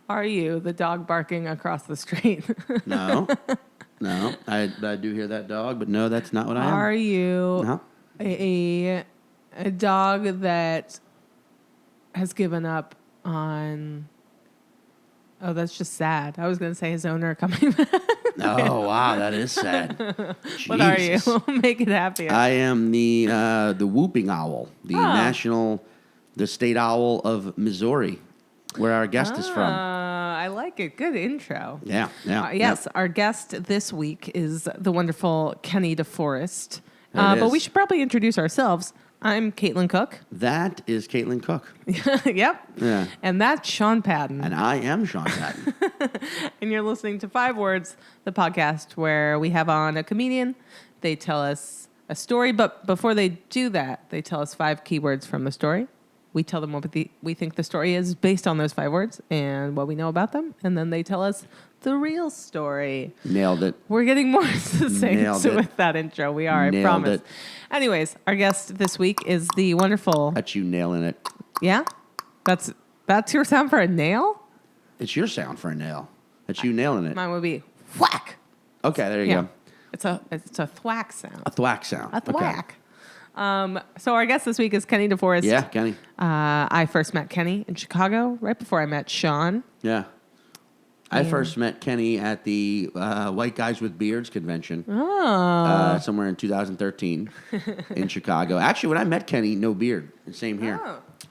Are you the dog barking across the street? No. No. I do hear that dog, but no, that's not what I am. Are you No. a dog that has given up on... Oh, that's just sad. I was going to say his owner coming back. Oh, wow, that is sad. What are you? Jesus. Make it happier. I am the whooping owl, the state owl of Missouri, where our guest is from. I like it. Good intro. Yeah. Yes, our guest this week is the wonderful Kenny DeForest. There it But is. we should probably introduce ourselves. I'm Caitlin Cook. That is Caitlin Cook. Yep. Yeah. And that's Sean Patton. And I am Sean Patton. And you're listening to 5 Words, the podcast where we have on a comedian. They tell us a story, but before they do that, they tell us 5 keywords from the story. We tell them what we think the story is based on those 5 words and what we know about them. And then they tell us the real story. Nailed it. We're getting more succinct with that intro. We are, I promise. It. Anyways, our guest this week is the wonderful... That's you nailing it. Yeah? That's your sound for a nail? It's your sound for a nail. That's you nailing it. Mine would be whack. Okay, there you go. It's a thwack sound. A thwack sound. A thwack. Okay. So our guest this week is Kenny DeForest. Yeah, Kenny. I first met Kenny in Chicago right before I met Sean. Yeah. I first met Kenny at the White Guys with Beards convention somewhere in 2013 in Chicago. Actually, when I met Kenny, no beard. Same here.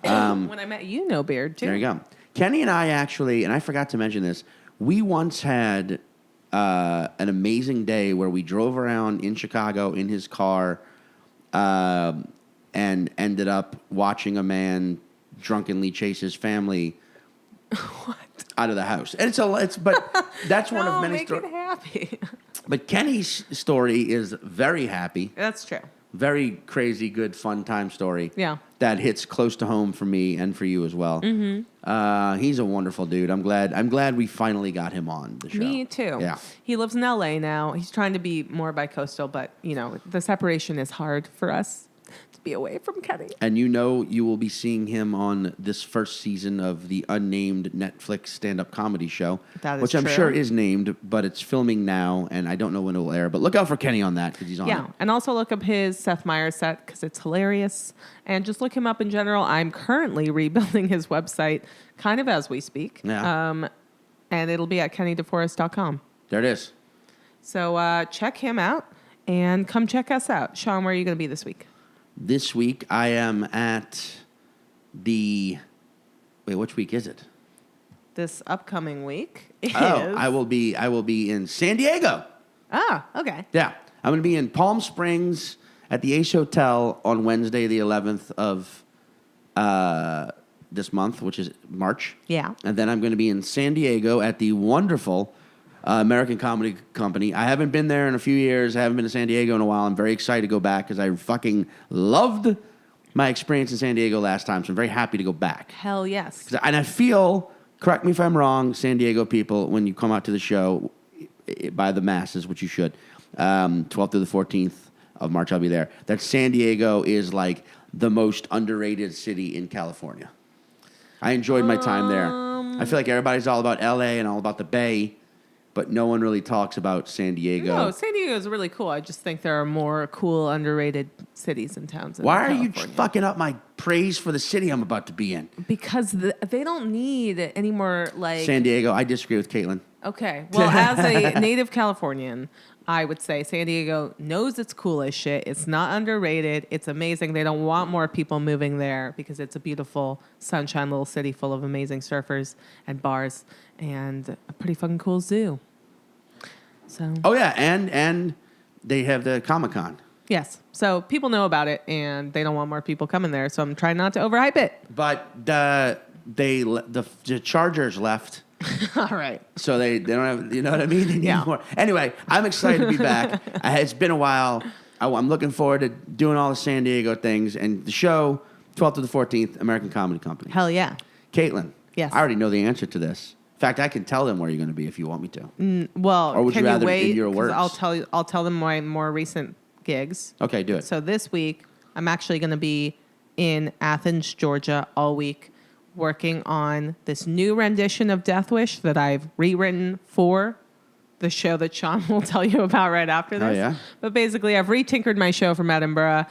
When I met you, no beard, too. There you go. Kenny and I actually, and I forgot to mention this, we once had an amazing day where we drove around in Chicago in his car and ended up watching a man drunkenly chase his family out of the house. And but that's one of many stories. Make it happy. But Kenny's story is very happy. That's true. Very crazy, good, fun time story. Yeah. That hits close to home for me and for you as well. Mm-hmm. He's a wonderful dude. I'm glad we finally got him on the show. Me too. Yeah. He lives in LA now. He's trying to be more bi-coastal, but the separation is hard for us to be away from Kenny. And you will be seeing him on this first season of the unnamed Netflix stand-up comedy show. That is which I'm true. sure is named, but it's filming now, and I don't know when it will air. But look out for Kenny on that because he's on it. Yeah, and also look up his Seth Meyers set because it's hilarious. And just look him up in general. I'm currently rebuilding his website kind of as we speak. Yeah. And it'll be at kennydeforest.com. There it is. So check him out and come check us out. Sean, where are you going to be this week? This week I am at the... Wait, which week is it? This upcoming week is... Oh, I will be in San Diego. Ah, okay. Yeah. I'm going to be in Palm Springs at the Ace Hotel on Wednesday, the 11th of this month, which is March. Yeah. And then I'm going to be in San Diego at the wonderful American Comedy Company. I haven't been there in a few years. I haven't been to San Diego in a while. I'm very excited to go back because I fucking loved my experience in San Diego last time, so I'm very happy to go back. Hell yes. And I feel, correct me if I'm wrong, San Diego people, when you come out to the show by the masses, which you should, 12th through the 14th of March, I'll be there, that San Diego is like the most underrated city in California. I enjoyed my time there. I feel like everybody's all about L.A. and all about the Bay, but no one really talks about San Diego. No, San Diego is really cool. I just think there are more cool, underrated cities and towns in Why are California. you fucking up my praise for the city I'm about to be in? Because they don't need any more, like... San Diego, I disagree with Caitlin. Okay. Well, as a native Californian, I would say San Diego knows it's cool as shit. It's not underrated. It's amazing. They don't want more people moving there because it's a beautiful, sunshine little city full of amazing surfers and bars and a pretty fucking cool zoo. So. Oh, yeah, and they have the Comic-Con. Yes. So people know about it, and they don't want more people coming there, so I'm trying not to overhype it. But the Chargers left. All right. So they don't have, you know what I mean? They need Yeah. more. Anyway, I'm excited to be back. It's been a while. I'm looking forward to doing all the San Diego things. And the show, 12th to the 14th, American Comedy Company. Hell yeah. Caitlin. Yes. I already know the answer to this. In fact, I can tell them where you're going to be if you want me to. Well, or would can you rather wait? in your 'Cause words? I'll tell them my more recent gigs. Okay, do it. So this week, I'm actually going to be in Athens, Georgia, all week working on this new rendition of Death Wish that I've rewritten for the show that Sean will tell you about right after this. Oh, yeah? But basically, I've retinkered my show from Edinburgh.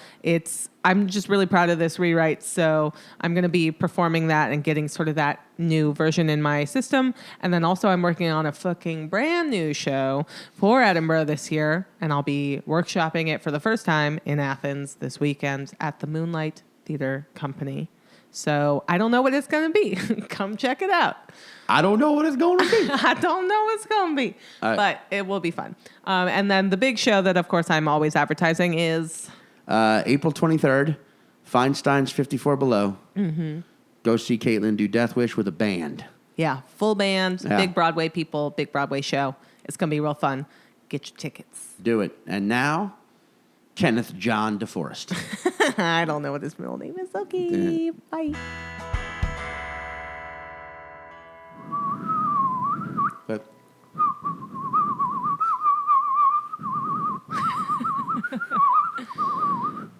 I'm just really proud of this rewrite, so I'm going to be performing that and getting sort of that new version in my system. And then also I'm working on a fucking brand new show for Edinburgh this year, and I'll be workshopping it for the first time in Athens this weekend at the Moonlight Theater Company. So I don't know what it's going to be. Come check it out. I don't know what it's going to be. I don't know what's going to be, but it will be fun. And then the big show that, of course, I'm always advertising is... April 23rd, Feinstein's 54 Below. Mm-hmm. Go see Caitlin do Death Wish with a band. Yeah, full band, Yeah. big Broadway people, big Broadway show. It's going to be real fun. Get your tickets. Do it. And now, Kenneth John DeForest. I don't know what his middle name is. Okay, bye. But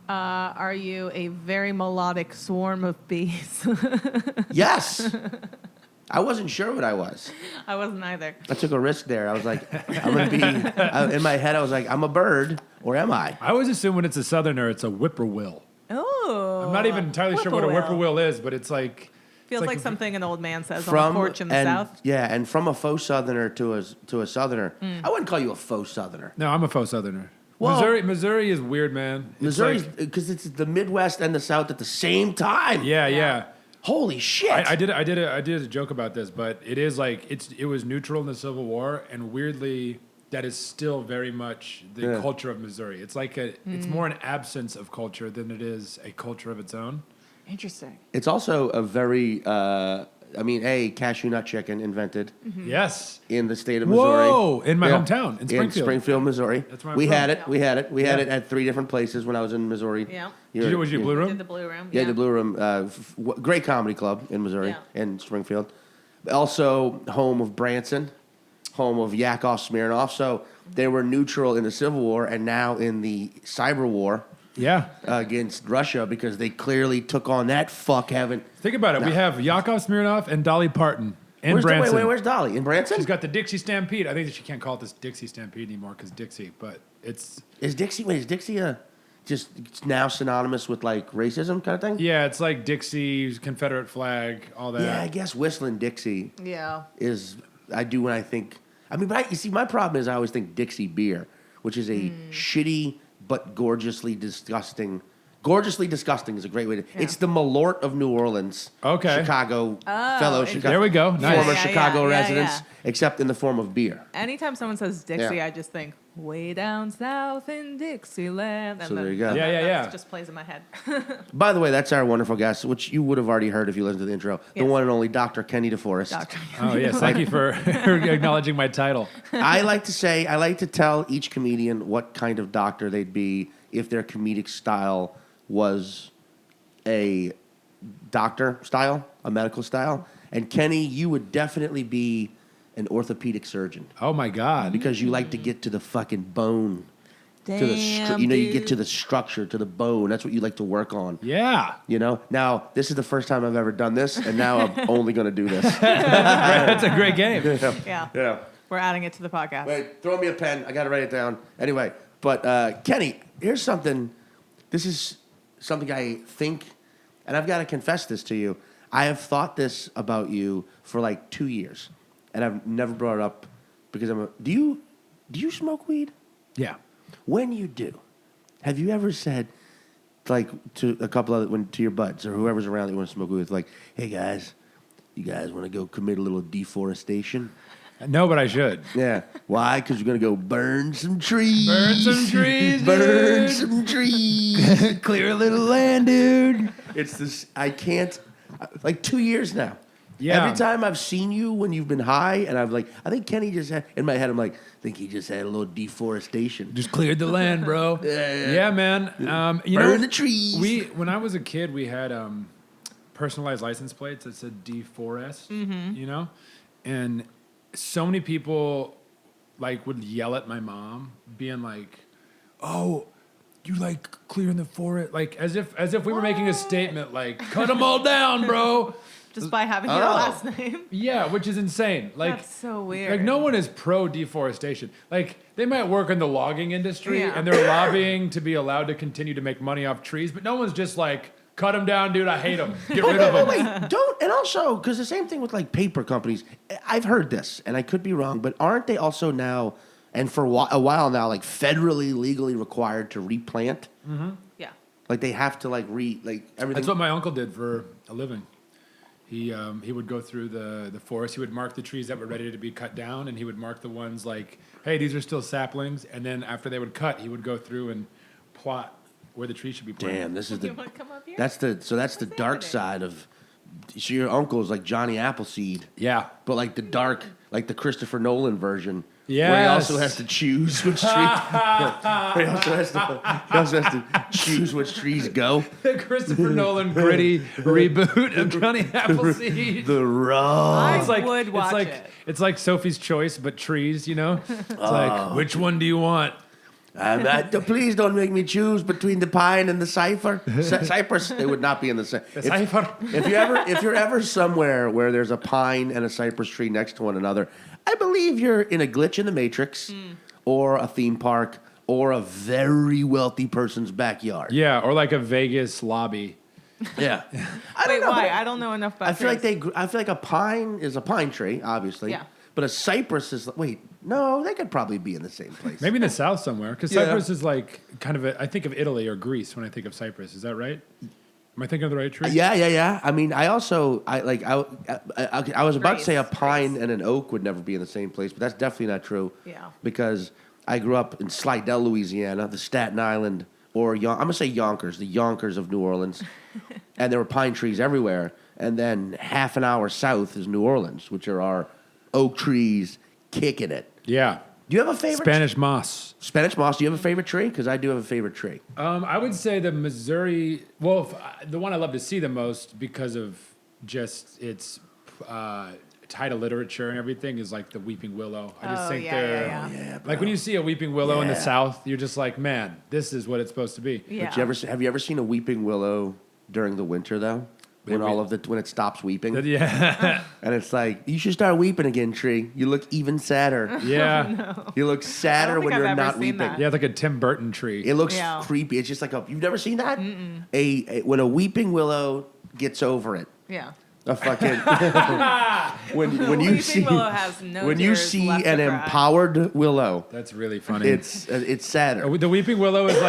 Are you a very melodic swarm of bees? yes, I wasn't sure what I was. I wasn't either. I took a risk there. I was like, I'm going to be, in my head, I was like, I'm a bird, or am I? I always assume when it's a southerner, it's a whippoorwill. Oh. I'm not even entirely sure what a whippoorwill is, but it's like... Feels it's like something an old man says on the porch in the South. Yeah, and from a faux southerner to a southerner, I wouldn't call you a faux southerner. No, I'm a faux southerner. Well, Missouri is weird, man. Missouri's because it's the Midwest and the South at the same time. Yeah. Holy shit! I did a joke about this, but it is like it was neutral in the Civil War, and weirdly, that is still very much the culture of Missouri. It's like it's more an absence of culture than it is a culture of its own. Interesting. It's also a very, cashew nut chicken invented. Mm-hmm. Yes. In the state of Missouri. Whoa! In my hometown, in Springfield. In Springfield, Missouri. That's where I'm we from. had it. Yeah. We had it. We had it at 3 different places when I was in Missouri. Yeah. Did you do Blue Room? Did the Blue Room. Yeah, the Blue Room. Great comedy club in Missouri and Springfield. Also home of Branson, home of Yakov Smirnoff. So they were neutral in the Civil War and now in the cyber war. Yeah. Against Russia because they clearly took on that fuck heaven. Think about it. No. We have Yakov Smirnoff and Dolly Parton in Branson. Where's Dolly? In Branson? She's got the Dixie Stampede. I think that she can't call it this Dixie Stampede anymore because Dixie, but it's... Is Dixie just now synonymous with like racism kind of thing? Yeah, it's like Dixie, Confederate flag, all that. Yeah, I guess whistling Dixie Yeah. is, I do when I think, you see, my problem is I always think Dixie beer, which is a shitty but gorgeously disgusting. Gorgeously disgusting is a great way to. It's the Malort of New Orleans. Okay. Chicago fellow Chicago. There we go. Nice. Former Yeah, Chicago yeah, residents, yeah. except in the form of beer. Anytime someone says Dixie, Yeah. I just think way down south in Dixieland. And So there then you go. Yeah. That just plays in my head. By the way, that's our wonderful guest, which you would have already heard if you listened to the intro. The Yes. one and only Dr. Kenny DeForest. Doctor. Oh, yes. Thank you for acknowledging my title. I like to tell each comedian what kind of doctor they'd be if their comedic style was a doctor style, a medical style. And Kenny, you would definitely be an orthopedic surgeon Oh, my God. because you like to get to the fucking bone. Damn, To the you get to dude. the structure, to the bone. That's what you like to work on. Yeah. You know. Now this is the first time I've ever done this, and now I'm only going to do this. That's a great game. Yeah. Yeah. We're adding it to the podcast. Wait, throw me a pen. I got to write it down. Anyway, but Kenny, here's something. This is something I think, and I've got to confess this to you. I have thought this about you for like 2 years, and I've never brought it up because do you smoke weed? Yeah. When you do, have you ever said, like, to a couple of to your buds or whoever's around that you want to smoke weed with, like, hey guys, you guys want to go commit a little deforestation? No, but I should. Yeah. Why? Because you're going to go burn some trees. Burn some trees, Burn dude. some trees. Clear a little land, dude. It's this, I can't, like 2 years now. Yeah. Every time I've seen you when you've been high, and I'm like, I think Kenny just had, in my head, I'm like, I think he just had a little deforestation. Just cleared the land, bro. Yeah. Man. Burn the trees. When I was a kid, we had personalized license plates that said DeForest, you know? And so many people like would yell at my mom, being like, "Oh, you like clearing the forest?" Like as if we were making a statement, like, "Cut them all down, bro." just by having your last name. Yeah, which is insane. Like, That's so weird. Like, no one is pro deforestation. Like, they might work in the logging industry Yeah. and they're lobbying to be allowed to continue to make money off trees, but no one's just like, cut them down, dude. I hate them. Get rid of them. Wait, don't. And also, because the same thing with like paper companies. I've heard this, and I could be wrong, but aren't they also now, and for a while now, like federally, legally required to replant? Yeah. Like they have to like everything. That's what my uncle did for a living. He would go through the forest. He would mark the trees that were ready to be cut down, and he would mark the ones like, hey, these are still saplings. And then after they would cut, he would go through and plot where the tree should be planted. Damn, this is You want to come up here? that's the dark side of. So your uncle is like Johnny Appleseed, Yeah. but like the dark, like the Christopher Nolan version. Yes. Where he also has to choose which tree. he also has to choose which trees go. The Christopher Nolan gritty reboot of Johnny Appleseed. The raw. I It's like would watch it. It's like Sophie's Choice, but trees. You know, it's like which one do you want? Please don't make me choose between the pine and the cypress. They would not be in the same. Cipher. If you're ever somewhere where there's a pine and a cypress tree next to one another, I believe you're in a glitch in the Matrix, or a theme park, or a very wealthy person's backyard. Yeah, or like a Vegas lobby. Yeah. I don't Wait, know, why? but I don't know enough about I feel like trees. I feel like a pine is a pine tree, obviously. Yeah. But a cypress is no, they could probably be in the same place. Maybe in the south somewhere, because Yeah. Cyprus is like kind of I think of Italy or Greece when I think of Cyprus. Is that right? Am I thinking of the right tree? Yeah. I mean, I was about to say a Grace. pine and an oak would never be in the same place, but that's definitely not true. Yeah. Because I grew up in Slidell, Louisiana, the Staten Island, or I'm gonna say Yonkers, the Yonkers of New Orleans, and there were pine trees everywhere. And then half an hour south is New Orleans, which are our oak trees kicking it. Yeah. Do you have a favorite? Spanish moss. Spanish moss. Do you have a favorite tree? Because I do have a favorite tree. I would say the Missouri. Well, the one I love to see the most because of just its title literature and everything is like the weeping willow. I just think they're yeah. like when you see a weeping willow in the Yeah. South, you're just like, man, this is what it's supposed to be. Yeah. Have you ever seen a weeping willow during the winter though? When it stops weeping, Yeah, and it's like you should start weeping again, tree. You look even sadder. yeah, You look sadder think when I've you're ever not seen weeping. that. yeah, like a Tim Burton tree. It looks Yeah. creepy. It's just like you've never seen that? When a weeping willow gets over it, Yeah. a fucking when you Weeping see willow has no when you tears see left an to cry. empowered willow, That's really funny. it's sadder. The weeping willow is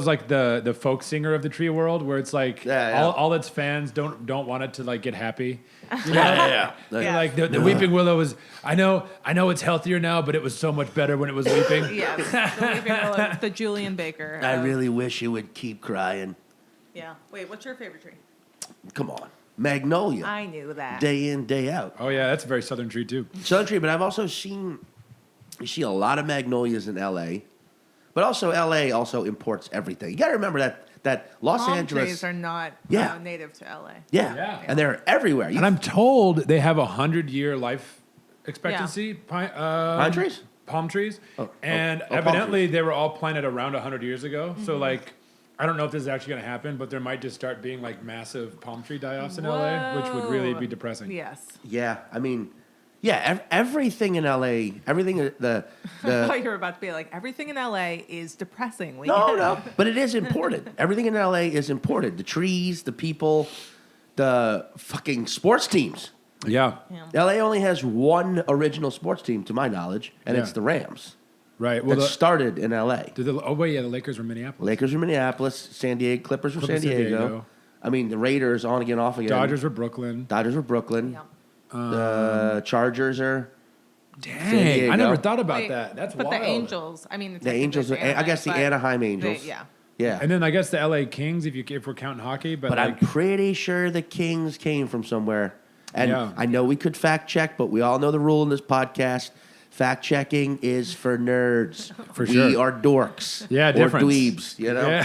like the folk singer of the tree world, where it's like Yeah. all its fans don't want it to like get happy. Yeah. Yeah. Like the weeping willow is. I know it's healthier now, but it was so much better when it was weeping. Yes. The weeping willow, the Julian Baker. I of- really wish you would keep crying. Yeah. Wait, what's your favorite tree? Come on, magnolia, I knew that. day in, day out. Oh yeah, that's a very southern tree too. Southern tree, but I've also seen you see a lot of magnolias in L.A., but also L.A. also imports everything. You got to remember that Los Palm Angeles, trees are not Yeah. native to LA. yeah, Yeah. and they're everywhere. And I'm told they have 100-year life expectancy. Pine trees? Palm trees. Oh, And palm evidently they were all planted around 100 years ago. So like, I don't know if this is actually going to happen, but there might just start being like massive palm tree die-offs in LA, which would really be depressing. Yes. Yeah, I mean, yeah, everything in L.A., everything I thought you were about to be like, everything in LA is depressing. No, but it is imported. Everything in L.A. is imported. The trees, the people, the fucking sports teams. Yeah. Yeah. L.A. only has one original sports team, to my knowledge, and Yeah. it's the Rams. Right. Well, That started in L.A. the Lakers were Minneapolis. Lakers were Minneapolis, Clippers were San Diego. I mean, the Raiders on again, off again. Dodgers were Brooklyn. Dodgers were Brooklyn. Yeah. The Chargers are Dang, Diego. I never thought about Wait, that. That's but wild. the Angels. I mean, the Angels. I guess the Anaheim Angels. Yeah. Yeah. And then I guess the LA Kings, if we're counting hockey, but I'm like, pretty sure the Kings came from somewhere. And Yeah. I know we could fact check, but we all know the rule in this podcast. Fact checking is for nerds. For we sure. are dorks. Yeah, or difference. dweebs, you know?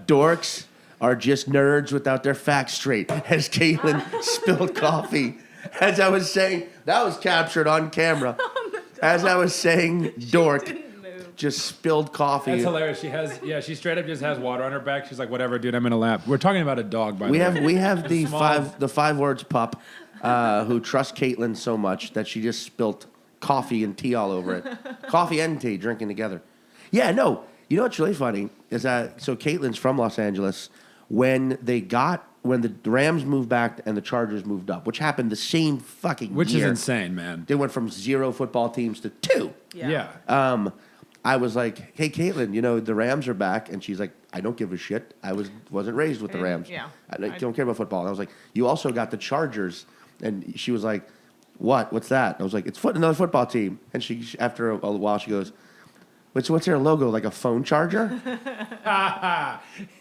Dorks are just nerds without their facts straight. As Caitlin spilled coffee. As I was saying, that was captured on camera. As I was saying, dork. Didn't move. just spilled coffee. That's hilarious. She straight up just has water on her back. She's like, whatever, dude, I'm in a lap. We're talking about a dog, by the way. We have the Small. five words pup who trusts Caitlin so much that she just spilt coffee and tea all over it. Coffee and tea drinking together. Yeah, no. You know what's really funny is that so Caitlin's from Los Angeles. When the Rams moved back and the Chargers moved up, which happened the same fucking Which year. is insane, man. They went from 0 football teams to 2. Yeah. I was like, "Hey, Caitlin, you know the Rams are back," and she's like, "I don't give a shit. I wasn't raised with the Rams. Yeah. I don't care about football." And I was like, "You also got the Chargers," and she was like, "What? What's that?" And I was like, "It's another football team." And she after a while she goes, What's their logo? Like a phone charger?"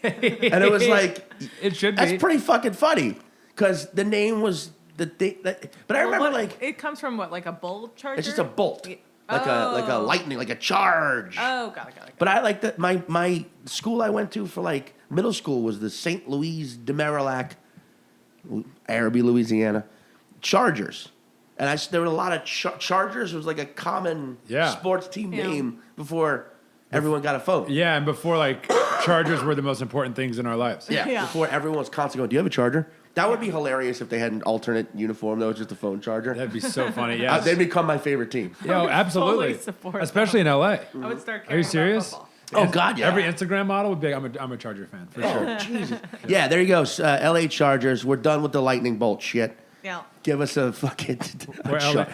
And it was like, it should be. that's pretty fucking funny because the name was the thing. But I remember like it comes from what, like a bolt charger? it's just a bolt, Yeah. like a lightning, like a charge. Oh, got it. But I like that. My school I went to for like middle school was the St. Louis de Marillac, Araby, Louisiana, Chargers. And there were a lot of Chargers. It was like a common sports team name before everyone got a phone. Yeah, and before like Chargers were the most important things in our lives. Yeah. Before everyone was constantly going, "Do you have a charger?" That would be hilarious if they had an alternate uniform that was just a phone charger. That'd be so funny. Yeah, They'd become my favorite team. Yo, absolutely. Fully support Especially in LA. I would start Are you caring about serious? football. Oh God, yeah. Every Instagram model would be like, I'm a Charger fan for sure. Jesus. Yeah, there you go. LA Chargers. We're done with the lightning bolt shit. Yeah. Give us a fucking We're LA.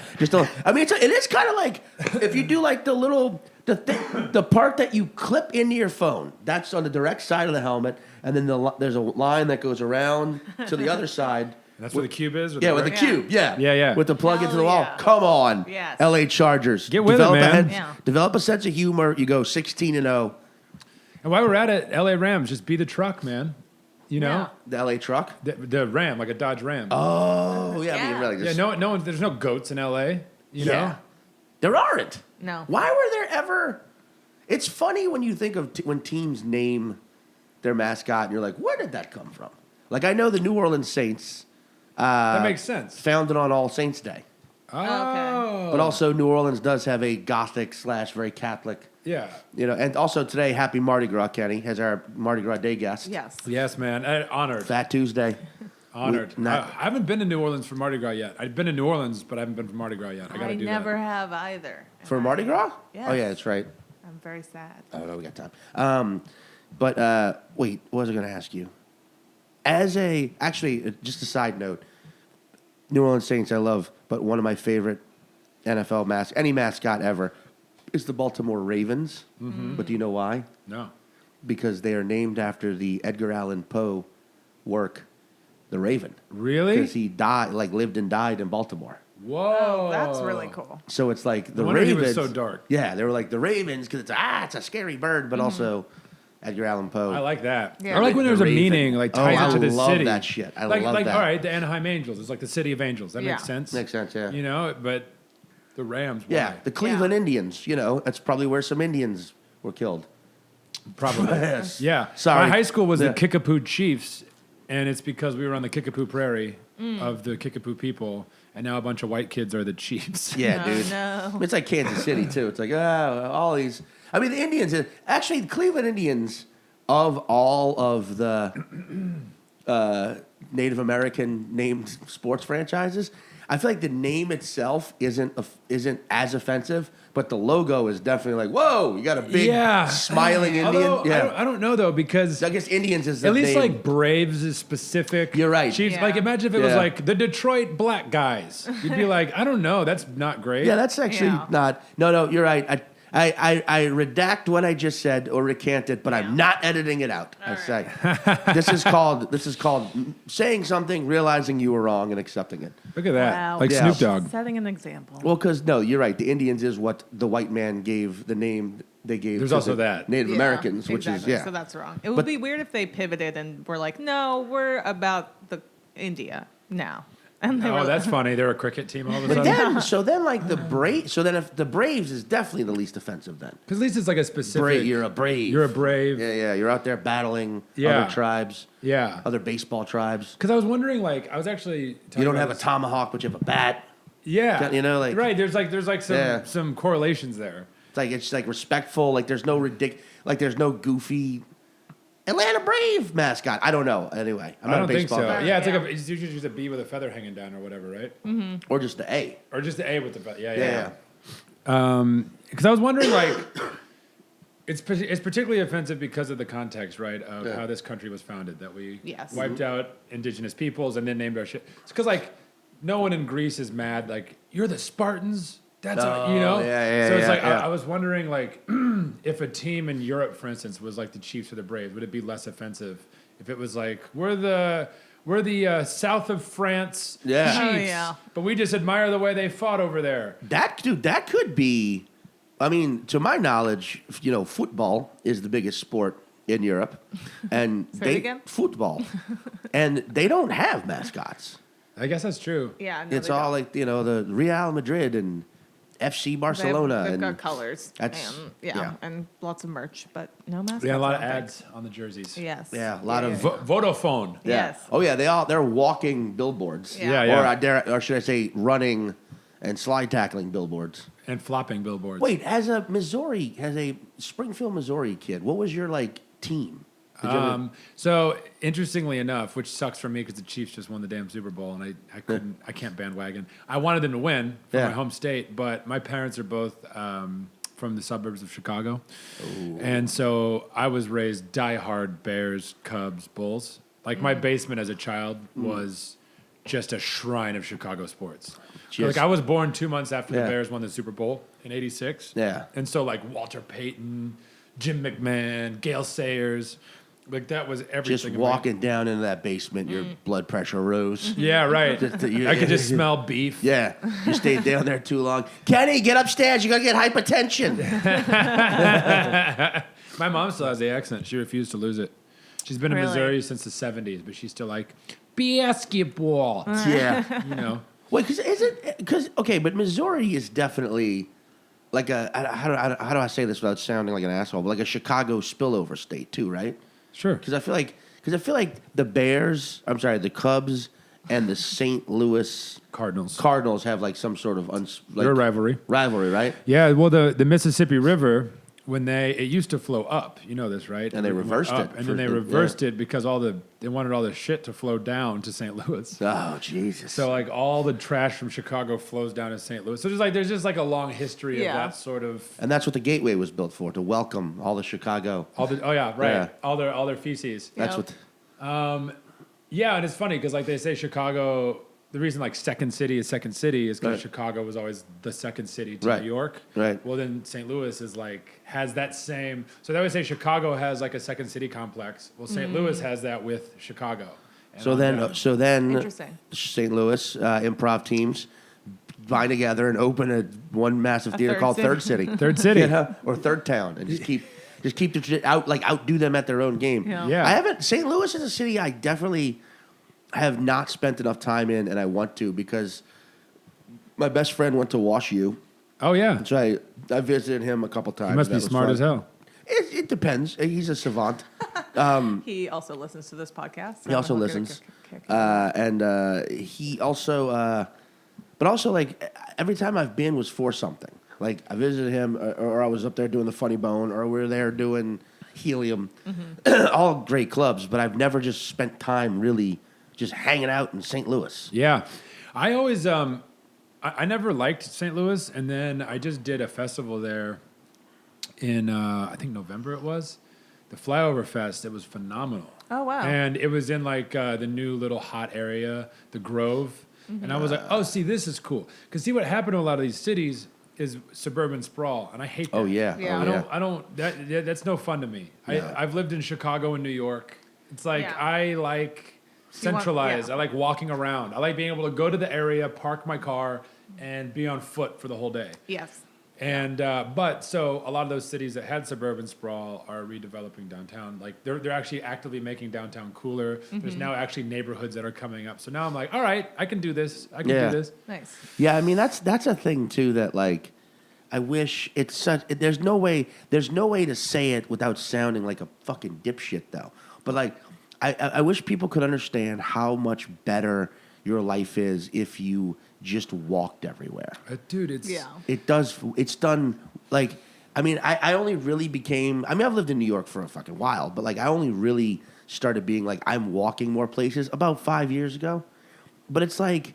I mean, it is kind of like if you do like the part that you clip into your phone. That's on the direct side of the helmet, and then there's a line that goes around to the other side. That's where the cube is? Yeah, with the cube. Yeah. Yeah. With the plug Hell into the wall. yeah. Come on. Yes. LA Chargers. Get with it, man. Develop a sense of humor. You go 16-0. And while we're at it, LA Rams, just be the truck, man. You know? Yeah. The LA truck. The Ram, like a Dodge Ram. Oh, yeah. Yeah. I mean, really, yeah, no one, there's no goats in LA, you know? There aren't. No. Why were there ever? It's funny when you think of when teams name their mascot and you're like, where did that come from? Like, I know the New Orleans Saints. That makes sense. Founded on All Saints Day. Oh. But also, New Orleans does have a Gothic / very Catholic. Yeah. You know, and also today, happy Mardi Gras, Kenny, as our Mardi Gras Day guest. Yes. Yes, man. Honored. Fat Tuesday. Honored. We- not- I haven't been to New Orleans for Mardi Gras yet. I've been to New Orleans, but I haven't been for Mardi Gras yet. I got to do never that. have either. For Mardi Gras? Yes. Oh, yeah, that's right. I'm very sad. Oh, no, we got time. Wait, what was I going to ask you? Actually, just a side note, New Orleans Saints I love, but one of my favorite NFL any mascot ever, is the Baltimore Ravens. Mm-hmm. But do you know why? No. Because they are named after the Edgar Allan Poe work, The Raven. Really? Because he lived and died in Baltimore. Whoa. Oh, that's really cool. So it's like the No wonder he Ravens. was so dark. Yeah, they were like the Ravens because it's a scary bird, but also Edgar Allan Poe. I like that. Yeah. I like when there's a The Raven. meaning, like ties I it to the love city. that shit. I like, love that. All right, the Anaheim Angels. It's like the city of angels. That Yeah. makes sense. Makes sense, yeah. You know, but the Rams, why? Yeah, the Cleveland Indians. You know, that's probably where some Indians were killed. Probably. Yes. Yeah. Sorry. My high school was Yeah. the Kickapoo Chiefs, and it's because we were on the Kickapoo Prairie of the Kickapoo people, and now a bunch of white kids are the Chiefs. Yeah, Oh, dude. no. It's like Kansas City too. It's like all these. I mean, the Indians. Actually, the Cleveland Indians, of all of the Native American named sports franchises, I feel like the name itself isn't as offensive, but the logo is definitely like, whoa, you got a big smiling Indian. Although, I don't know though, because I guess Indians is the at least name. like Braves is specific. You're right. Chiefs, Yeah. like imagine if it was Yeah. like the Detroit Black Guys. You'd be like, I don't know, that's not great. Yeah, that's actually Yeah. not. No, you're right. I redact what I just said or recant it, but I'm not editing it out. I say this is called saying something, realizing you were wrong, and accepting it. Look at that. Wow. Like Yeah. Snoop Dogg. Setting an example. Well, because no, you're right. The Indians is what the white man gave the name they gave. There's to also the that. Native Yeah, Americans, which exactly. is So that's wrong. It would But- be weird if they pivoted and were like, no, we're about the India now. And they were Oh, that's like, funny. They're a cricket team all of a But sudden. then like the Braves. So then if the Braves is definitely the least offensive, then Because at least it's like a specific. you're a Brave. You're a Brave. Yeah. You're out there battling Yeah. other tribes, Yeah. other baseball tribes. Because I was wondering, like, I was actually. You don't have a tomahawk, but you have a bat. Yeah. You know, like- Right. There's like some Yeah. some correlations there. It's like respectful. Like there's no there's no goofy Atlanta Brave mascot. I don't know. Anyway, I'm I not don't a think baseball so. guy. Yeah, it's usually just a B with a feather hanging down or whatever, right? Or just the A. Or just the A with the feather. Yeah. Yeah. Because I was wondering, like, it's particularly offensive because of the context, right, of how this country was founded, that we wiped out indigenous peoples and then named our shit. It's because, like, no one in Greece is mad, like, you're the Spartans. That's, you know? Yeah, so it's like, yeah. I was wondering, like, if a team in Europe, for instance, was like the Chiefs or the Braves, would it be less offensive if it was like, we're the south of France Yeah. Chiefs, Oh, yeah. but we just admire the way they fought over there. That could be. I mean, to my knowledge, football is the biggest sport in Europe, and Say it again? football, and they don't have mascots. I guess that's true. Yeah, no, It's they all don't. like the Real Madrid and FC Barcelona. They've and got colors. that's- and, yeah. and lots of merch, but no mascots. Yeah, a lot I of don't think. ads on the jerseys. Yes. Yeah, a lot of Vodafone. yeah. Yes. Oh yeah, they're walking billboards. Yeah. Yeah. Or should I say, running and slide tackling billboards. And flopping billboards. Wait, as a Springfield, Missouri kid, what was your team? Did you ever- So interestingly enough, which sucks for me because the Chiefs just won the damn Super Bowl and I can't bandwagon. I wanted them to win for Yeah. my home state, but my parents are both from the suburbs of Chicago, and so I was raised diehard Bears, Cubs, Bulls. Like my basement as a child was just a shrine of Chicago sports. Just- Like I was born 2 months after Yeah. the Bears won the Super Bowl in '86. Yeah. And so like Walter Payton, Jim McMahon, Gale Sayers, like that was everything. just in my- walking down into that basement, your blood pressure rose. Yeah, right. you- I could just smell beef. Yeah, you stayed down there too long. Kenny, get upstairs. You're going to get hypertension. My mom still has the accent. She refused to lose it. She's been in Really? Missouri since the '70s, but she's still like basketball. Yeah. You know. Wait, but Missouri is definitely like how do I say this without sounding like an asshole? But like a Chicago spillover state too, right? Sure. Because I feel like the Cubs and the St. Louis Cardinals. have like some sort of They're a rivalry. rivalry, right? Yeah. Well, the Mississippi River, it used to flow up. You know this, right? And they It went reversed up, it and for then they the- reversed it because they wanted all the shit to flow down to St. Louis. Oh Jesus! So like all the trash from Chicago flows down to St. Louis. So there's just like a long history of Yeah. that sort of and that's what the Gateway was built for, to welcome all the Chicago. Yeah. all their feces. That's Yep. what. Yeah, and it's funny because like they say Chicago, the reason like second city is because Right. Chicago was always the second city to Right. New York. Right. Well, then St. Louis has that same. So they would say Chicago has like a second city complex. Well, St. Louis has that with Chicago. And So then, Interesting. St. Louis improv teams bind together and open one massive theater third called city. Third City, Third City. You know? Or Third Town, and just keep the shit outdo them at their own game. Yeah. Yeah. I haven't. St. Louis is a city I definitely have not spent enough time in, and I want to because my best friend went to Wash U. Oh yeah, So I visited him a couple times. he must be That was smart fun. as hell. It depends. He's a savant. He also listens to this podcast. He also listens. And he also, but also like every time I've been was for something. Like I visited him, or I was up there doing the Funny Bone, or we were there doing Helium. All great clubs, but I've never just spent time really just hanging out in St. Louis. Yeah, I always I never liked St. Louis, and then I just did a festival there in I think November it was, the Flyover Fest. It was phenomenal. Oh, wow. And it was in like the new little hot area, the Grove, and I was like, oh, see, this is cool. Because see, what happened to a lot of these cities is suburban sprawl, and I hate that. Oh yeah. Yeah. Oh, I don't. That's no fun to me. Yeah. I've lived in Chicago and New York. It's like Yeah. I like you want- centralized. yeah. I like walking around. I like being able to go to the area, park my car, and be on foot for the whole day. Yes. And but so a lot of those cities that had suburban sprawl are redeveloping downtown. Like they're actually actively making downtown cooler. There's now actually neighborhoods that are coming up. So now I'm like, all right, I can do this. I can Yeah. do this. Nice. Yeah, I mean that's a thing too that like I wish it's such. There's no way to say it without sounding like a fucking dipshit though. But like I wish people could understand how much better your life is if you just walked everywhere. Dude, it's Yeah. It does. It's done like I mean, I only really became. I mean, I've lived in New York for a fucking while, but like I only really started being like I'm walking more places about 5 years ago. But it's like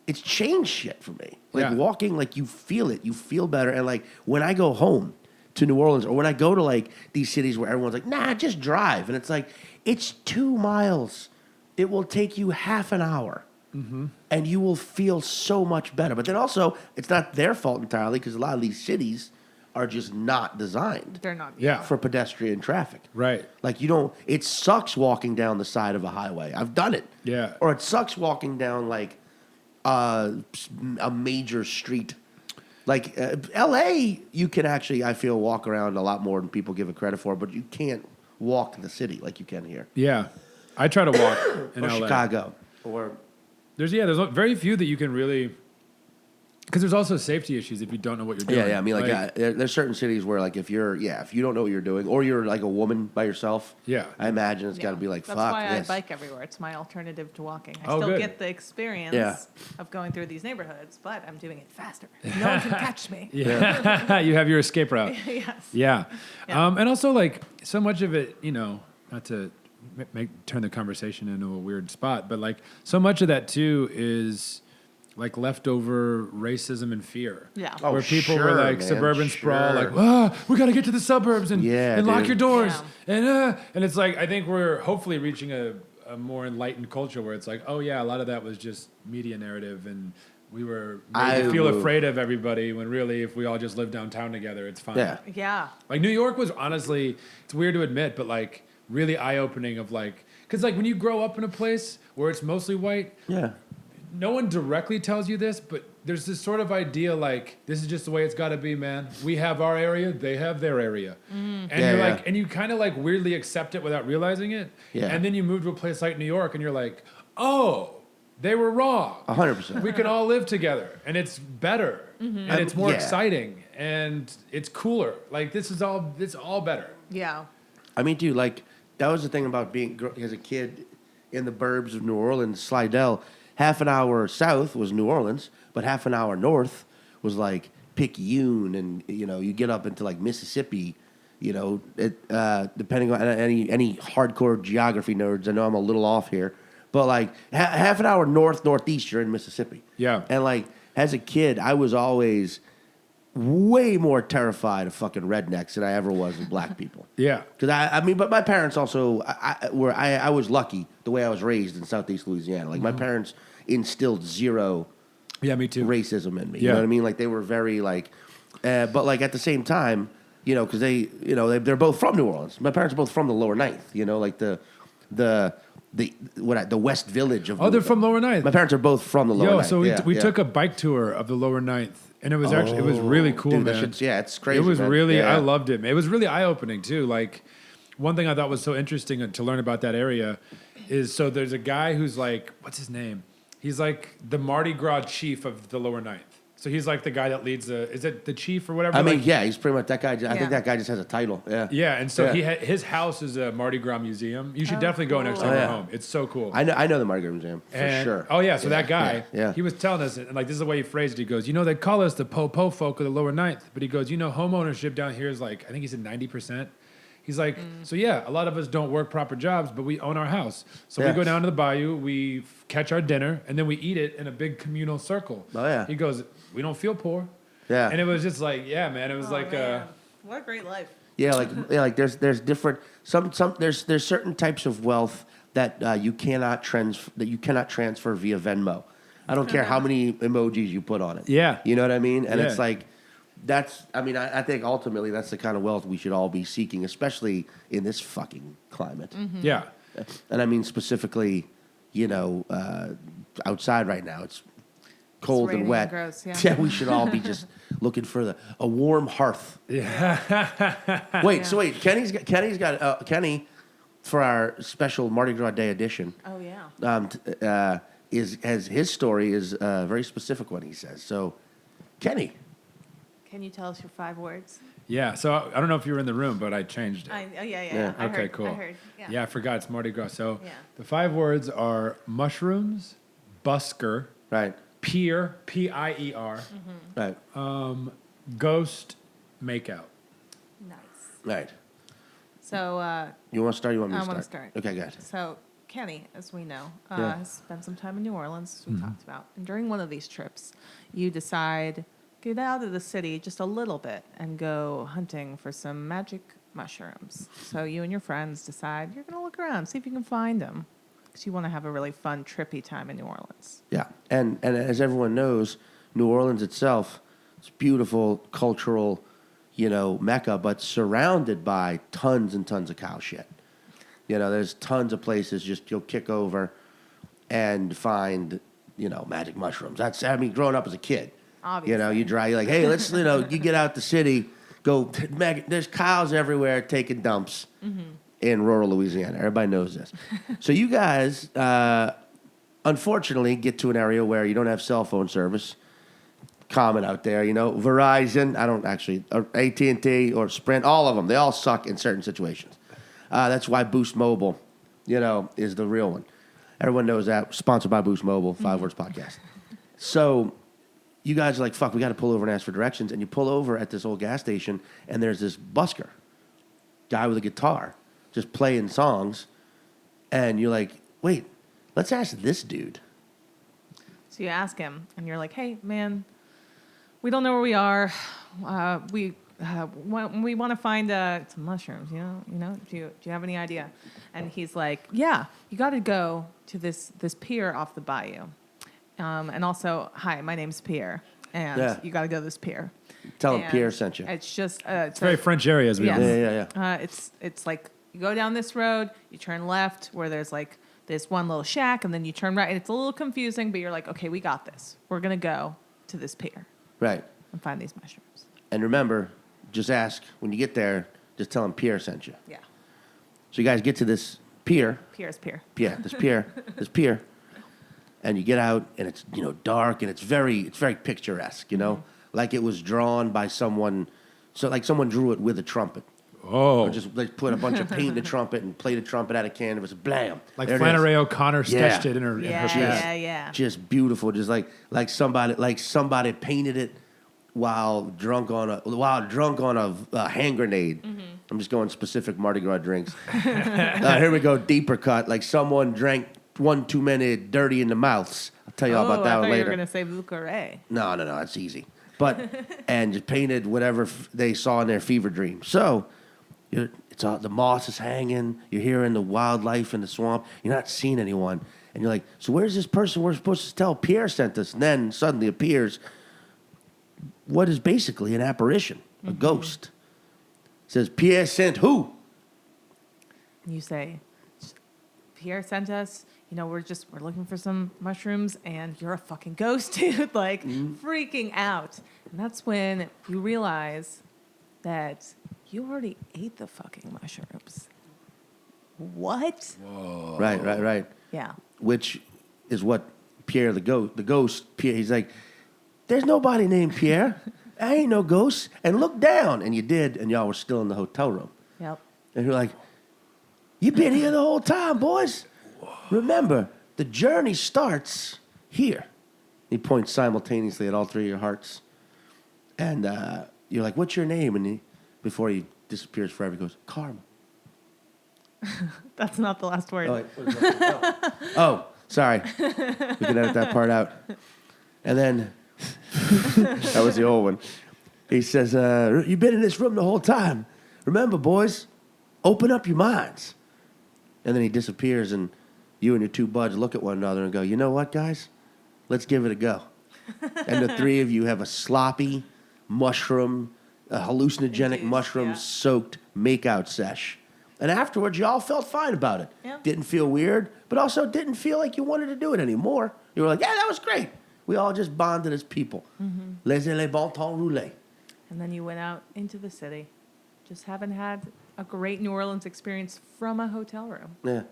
it's changed shit for me. Like walking, like you feel it, you feel better. And like when I go home to New Orleans, or when I go to like these cities where everyone's like, nah, just drive, and it's like it's 2 miles. It will take you half an hour. And you will feel so much better. But then also, it's not their fault entirely because a lot of these cities are just not designed. They're not. For pedestrian traffic. Right. Like you don't. It sucks walking down the side of a highway. I've done it. Yeah. Or it sucks walking down like a major street. Like L.A., you can actually, I feel, walk around a lot more than people give it credit for. But you can't walk the city like you can here. Yeah. I try to walk in or LA. Chicago. Or There's very few that you can really, because there's also safety issues if you don't know what you're doing. yeah. I mean, like there's certain cities where like if you don't know what you're doing, or you're like a woman by yourself. Yeah. I imagine it's got to be like That's fuck why this. I bike everywhere. It's my alternative to walking. I Oh, still good. get the experience of going through these neighborhoods, but I'm doing it faster. No one can catch me. Yeah. You have your escape route. Yes. Yeah. Yeah. And also like so much of it, not to turn the conversation into a weird spot, but like so much of that too is like leftover racism and fear. Yeah. Oh, where people were sure, like man, suburban sprawl, sure. like, we got to get to the suburbs and lock dude. your doors. Yeah. And it's like, I think we're hopefully reaching a more enlightened culture where it's like, oh yeah, a lot of that was just media narrative and we were made to feel afraid of everybody when really if we all just live downtown together, it's fine. Yeah. Yeah. Like New York was honestly, it's weird to admit, but like really eye-opening of like, because like when you grow up in a place where it's mostly white, Yeah. no one directly tells you this, but there's this sort of idea like this is just the way it's got to be, man. We have our area, they have their area, and you're like, and you kind of like weirdly accept it without realizing it. Yeah. And then you move to a place like New York, and you're like, oh, they were wrong. 100%. We can all live together, and it's better, and it's more exciting, and it's cooler. Like it's all better. Yeah. I mean, dude, like that was the thing about being as a kid in the burbs of New Orleans, Slidell. Half an hour south was New Orleans, but half an hour north was like Picayune, and you get up into like Mississippi. Depending on any hardcore geography nerds, I know I'm a little off here, but like half an hour northeast, you're in Mississippi. Yeah. And like as a kid, I was always way more terrified of fucking rednecks than I ever was of black people. Yeah. Because I mean, but my parents also, I was lucky the way I was raised in Southeast Louisiana. Like my parents instilled zero Yeah, me too. racism in me. You Yeah. know what I mean? Like they were very like, but like at the same time, because they're both from New Orleans. My parents are both from the Lower Ninth. Like the West Village of. Oh, they're from Lower Ninth. My parents are both from the Lower Ninth. So we took a bike tour of the Lower Ninth, and it was it was really cool, dude, man. It's crazy. It was man. really, Yeah. I loved it. It was really eye opening too. Like one thing I thought was so interesting to learn about that area is so there's a guy who's like, what's his name? He's like the Mardi Gras chief of the Lower Ninth. So he's like the guy that leads is it the chief or whatever? I mean, Like, yeah, he's pretty much that guy. I think that guy just has a title. Yeah. Yeah, and so Yeah. his house is a Mardi Gras museum. You should definitely go next time you're home. It's so cool. I know the Mardi Gras Museum for And- sure. Oh yeah, so that guy, yeah. he was telling us, and like this is the way he phrased it. He goes, they call us the po folk of the Lower Ninth, but he goes, home ownership down here is like, I think he said 90%. He's like, so yeah, a lot of us don't work proper jobs, but we own our house. So we Yeah. go down to the bayou, we catch our dinner, and then we eat it in a big communal circle. Oh, yeah. He goes, we don't feel poor. Yeah. And it was just like, yeah, man, it was like, what a great life. Yeah, like there's different there's certain types of wealth that you cannot transfer via Venmo. I don't care how many emojis you put on it. Yeah. You know what I mean? And it's Yeah. like I think ultimately that's the kind of wealth we should all be seeking, especially in this fucking climate. yeah. And I mean specifically, outside right now it's cold raining and wet. and gross, yeah. Yeah, we should all be just looking for a warm hearth. Wait, Kenny's got Kenny for our special Mardi Gras Day edition. Oh yeah. His story is a very specific one, he says. So, Kenny. Can you tell us your 5 words? Yeah. So I don't know if you were in the room, but I changed it. Yeah. I Okay, heard, cool. I heard. Yeah, I forgot it's Mardi Gras. So Yeah. the 5 words are mushrooms, busker, Right. pier, P-I-E-R, Right. ghost, makeout. Right. So You want to start? Or you want me to I start? want to start. Okay, good. So Kenny, as we know, Yeah. has spent some time in New Orleans, as we talked about. And during one of these trips, you decide get out of the city just a little bit and go hunting for some magic mushrooms. So you and your friends decide you're going to look around, see if you can find them, because you want to have a really fun, trippy time in New Orleans. Yeah, and as everyone knows, New Orleans itself, it's beautiful, cultural, mecca, but surrounded by tons and tons of cow shit. There's tons of places just you'll kick over and find, magic mushrooms. Growing up as a kid, Obviously. you're like, hey, let's, you get out the city, go, there's cows everywhere taking dumps in rural Louisiana. Everybody knows this. So you guys, unfortunately, get to an area where you don't have cell phone service. Common out there, Verizon, I don't actually, or AT&T or Sprint, all of them, they all suck in certain situations. That's why Boost Mobile, is the real one. Everyone knows that. Sponsored by Boost Mobile, 5 Words Podcast. So you guys are like, fuck, we got to pull over and ask for directions. And you pull over at this old gas station, and there's this busker, guy with a guitar, just playing songs. And you're like, wait, let's ask this dude. So you ask him, and you're like, hey, man, we don't know where we are. We want to find some mushrooms, Do you have any idea? And he's like, yeah, you got to go to this pier off the bayou. And also, hi, my name's Pierre, and you got to go to this pier. Tell him And Pierre sent you. It's just It's very French area, as we Yes. know. Yeah. It's like you go down this road, you turn left where there's like this one little shack, and then you turn right. And it's a little confusing, but you're like, okay, we got this. We're gonna go to this pier Right. and find these mushrooms. And remember, just ask when you get there. Just tell him Pierre sent you. Yeah, So you guys get to this pier. Pierre's pier. Yeah, this pier, and you get out, and it's dark, and it's very picturesque. Like it was drawn by someone. So like someone drew it with a trumpet. Oh. Or just like put a bunch of paint in the trumpet and played a trumpet out of canvas. Blam. Like There it Flannery is. O'Connor sketched it in her past. Yeah. Just beautiful. Just like somebody painted it while drunk on a hand grenade. I'm just going specific Mardi Gras drinks. Here we go, deeper cut. Like someone drank one too many dirty in the mouths. I'll tell you all about that I thought later. you were gonna say Bucare. No, that's easy. But and just painted whatever they saw in their fever dream. So it's all, the moss is hanging. You're hearing the wildlife in the swamp. You're not seeing anyone, and you're like, so where's this person we're supposed to tell Pierre sent us? And then suddenly appears what is basically an apparition, a ghost. It says, Pierre sent who? And you say, Pierre sent us. We're looking for some mushrooms, and you're a fucking ghost, dude. Like freaking out. And that's when you realize that you already ate the fucking mushrooms. What? Whoa. Right. Yeah. Which is what Pierre, the ghost, Pierre, he's like, there's nobody named Pierre. I ain't no ghost. And look down. And you did, and y'all were still in the hotel room. Yep. And you're like, you've been here the whole time, boys. Remember, the journey starts here. He points simultaneously at all three of your hearts. And you're like, what's your name? And before he disappears forever, he goes, Karma. That's not the last word. Oh, wait, what is that? Oh, sorry. We can edit that part out. And then, that was the old one. He says, you've been in this room the whole time. Remember, boys, open up your minds. And then he disappears, and you and your two buds look at one another and go, you know what, guys? Let's give it a go. And the three of you have a sloppy mushroom, a hallucinogenic Induced, mushroom-soaked makeout sesh. And afterwards, you all felt fine about it. Yeah. Didn't feel weird, but also didn't feel like you wanted to do it anymore. You were like, yeah, that was great. We all just bonded as people. Laissez les bon temps rouler. And then you went out into the city, just having had a great New Orleans experience from a hotel room. Yeah.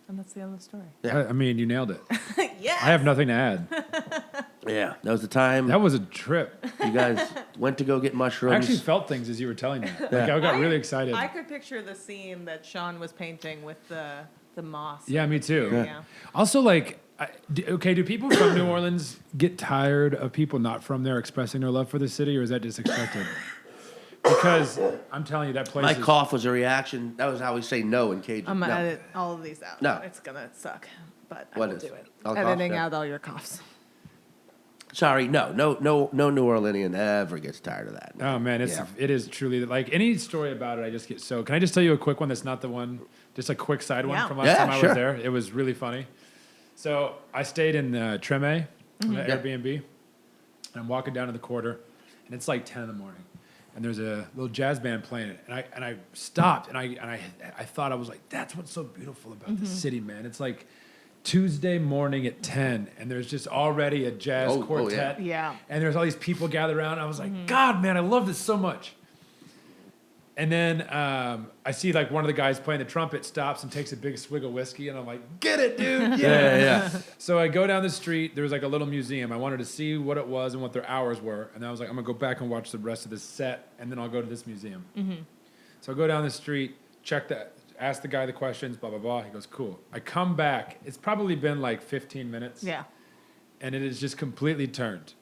And that's the end of the story. I mean, you nailed it. Yeah. I have nothing to add. Yeah. That was the time That was a trip. you guys went to go get mushrooms. I actually felt things as you were telling me. Like, I got really excited. I could picture the scene that Sean was painting with the moss. Yeah, me too. Yeah. Also, like, do people from New Orleans get tired of people not from there expressing their love for the city, or is that just expected? because I'm telling you that place. My is, cough was a reaction. That was how we say no in Cajun. I'm gonna No. edit all of these out. No. It's gonna suck, but I What will is? do it. All coughs? Editing Yeah. out all your coughs. Sorry, no New Orleanian ever gets tired of that. Oh man, it is truly like any story about it. I just get so. Can I just tell you a quick one? That's not the one. Just a quick side one Yeah. from last Yeah, time I sure. was there. It was really funny. So I stayed in Treme, on the Yeah. Airbnb, and I'm walking down to the quarter, and it's like 10 in the morning, and there's a little jazz band playing it, and I stopped, and I thought, I was like, that's what's so beautiful about this city, man. It's like Tuesday morning at 10, and there's just already a jazz Oh, quartet, yeah. and there's all these people gathered around. I was like, God, man, I love this so much. And then I see like one of the guys playing the trumpet stops and takes a big swig of whiskey, and I'm like, get it, dude, yeah. So I go down the street. There was like a little museum. I wanted to see what it was and what their hours were, and I was like, I'm gonna go back and watch the rest of this set, and then I'll go to this museum. So I go down the street, check that, ask the guy the questions, blah blah blah. He goes, cool. I come back. It's probably been like 15 minutes. Yeah. And it is just completely turned.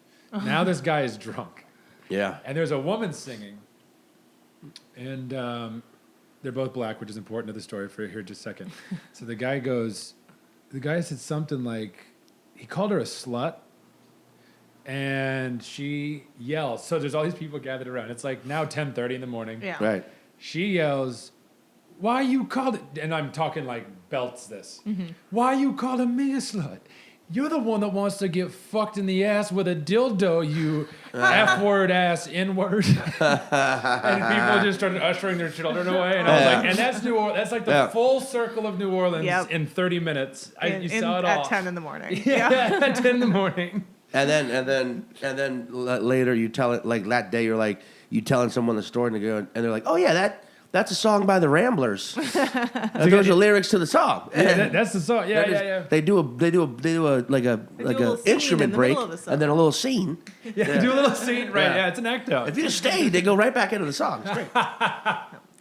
Now this guy is drunk. Yeah. And there's a woman singing, and they're both black, which is important to the story for here just a second. So the guy said something like, he called her a slut, and she yells. So there's all these people gathered around. It's like now 10:30 in the morning. Yeah. Right. She yells, why you called it, and I'm talking like belts this. Why you calling me a slut? You're the one that wants to get fucked in the ass with a dildo, you F-word ass N-word. And people just started ushering their children away. And I was like, and that's New Orleans. That's like the full circle of New Orleans in 30 minutes. You saw it all. At 10 in the morning. Yeah, at 10 in the morning. And then later you tell it, like that day you're like, you telling someone the story, and they're like, oh yeah, that's a song by the Ramblers. Those are lyrics to the song. Yeah, that's the song. Yeah. They do a like a little scene instrument in the break middle of the song. and then a little scene. Yeah, do a little scene. Right, yeah, it's an act out. If you just stay, they go right back into the song. It's great.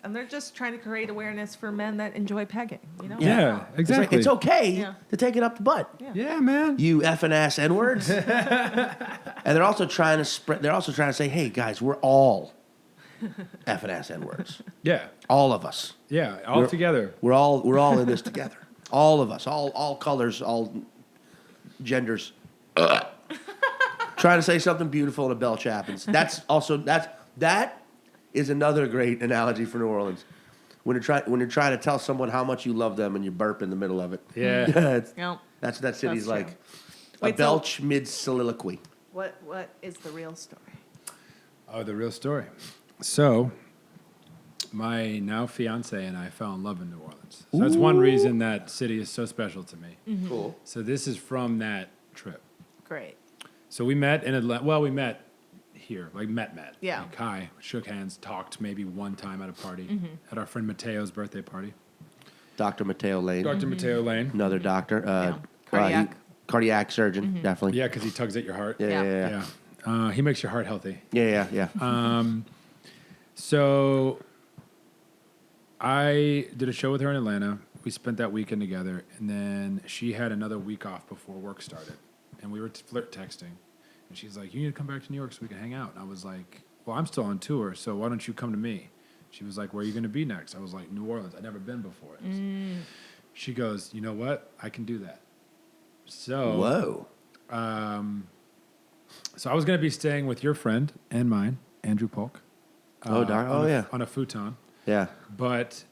And they're just trying to create awareness for men that enjoy pegging, you know? Yeah, It's like, exactly. it's okay Yeah. to take it up the butt. Yeah, man. You effing ass N-words. And they're also trying to spread. They're also trying to say, hey guys, we're all effing ass N-words. Yeah, All of us. yeah, all We're- together. We're all in this together. All of us. All colors. All genders. Trying to say something beautiful and a belch happens. That is another great analogy for New Orleans. When you're trying to tell someone how much you love them and you burp in the middle of it. Yeah. Yep. That's what that city's That's like. true. A Wait, so- belch mid soliloquy. What is the real story? Oh, the real story. So, my now fiance and I fell in love in New Orleans. So that's one reason that city is so special to me. Cool. So this is from that trip. Great. So we met in Atlanta. Well, we met here, like met. Yeah. Like, hi, shook hands, talked maybe one time at a party, at our friend Mateo's birthday party. Dr. Mateo Lane. Dr. Mateo Lane. Another doctor. Cardiac. Cardiac surgeon, definitely. Yeah, because he tugs at your heart. Yeah. He makes your heart healthy. Yeah. So I did a show with her in Atlanta. We spent that weekend together, and then she had another week off before work started, and we were flirt texting, and she's like, "You need to come back to New York so we can hang out." And I was like, "Well, I'm still on tour, so why don't you come to me?" She was like, "Where are you going to be next?" I was like, "New Orleans. I've never been before." She goes, "You know what? I can do that." So Whoa. So I was going to be staying with your friend and mine, Andrew Polk. Yeah. On a futon. Yeah. But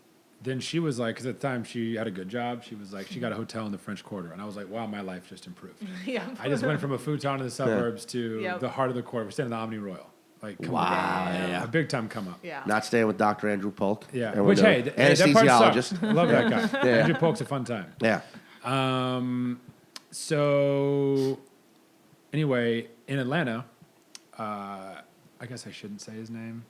then she was like, because at the time she had a good job, she was like, she got a hotel in the French Quarter. And I was like, wow, my life just improved. Yeah. I just went from a futon in the suburbs to Yep. the heart of the quarter. We're staying in the Omni Royal. Like, come Wow. on. Yeah. A big time come up. Yeah. Not staying with Dr. Andrew Polk. Yeah. And Which, with hey, the that part anesthesiologist. sucked. I love that guy. Yeah. Andrew Polk's a fun time. Yeah. So anyway, in Atlanta, I guess I shouldn't say his name.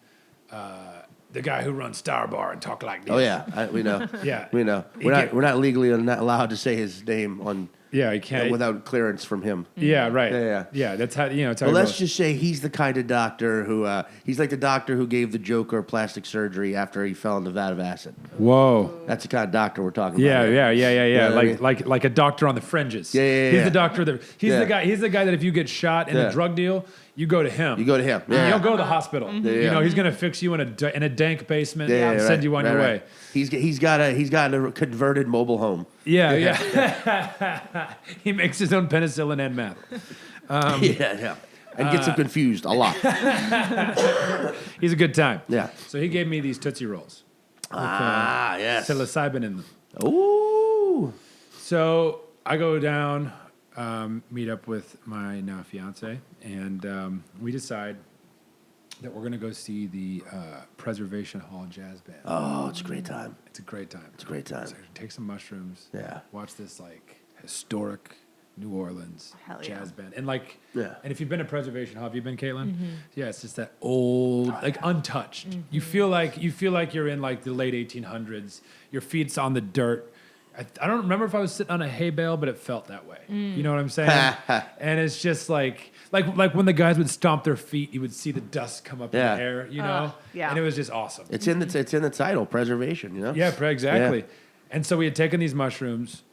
the guy who runs Star Bar and talk like this. Oh yeah, we know. Yeah. we know. We're not legally not allowed to say his name on Yeah, he can't. without clearance from him. Yeah, right. Yeah. That's how That's how. But it let's goes. just say he's the kind of doctor who he's like the doctor who gave the Joker plastic surgery after he fell in the vat of acid. Whoa. That's the kind of doctor we're talking Yeah, about. yeah. know what I mean? Like a doctor on the fringes. Yeah. He's the doctor that he's Yeah. the guy. He's the guy that if you get shot in a drug deal, you go to him. You go to him. You Yeah. don't go to the hospital. Yeah. He's gonna fix you in a dank basement Yeah, and send you on your way. He's got a converted mobile home. Yeah. He makes his own penicillin and meth. Yeah. And gets him confused a lot. He's a good time. Yeah. So he gave me these Tootsie Rolls. Yes. Psilocybin in them. Ooh. So I go down, meet up with my now fiance, and we decide that we're going to go see the Preservation Hall Jazz Band. Oh, it's a great time. It's a great time. It's a great time. So take some mushrooms. Yeah. Watch this like historic New Orleans Hell yeah. jazz band, and like, Yeah. And if you've been to Preservation Hall, have you been, Caitlin? Yeah, it's just that old, like untouched. You feel like you're in like the late 1800s. Your feet's on the dirt. I don't remember if I was sitting on a hay bale, but it felt that way. You know what I'm saying? And it's just like when the guys would stomp their feet, you would see the dust come up Yeah. in the air. You know? Yeah. And it was just awesome. It's in the title, preservation. You know. Yeah, exactly. Yeah. And so we had taken these mushrooms.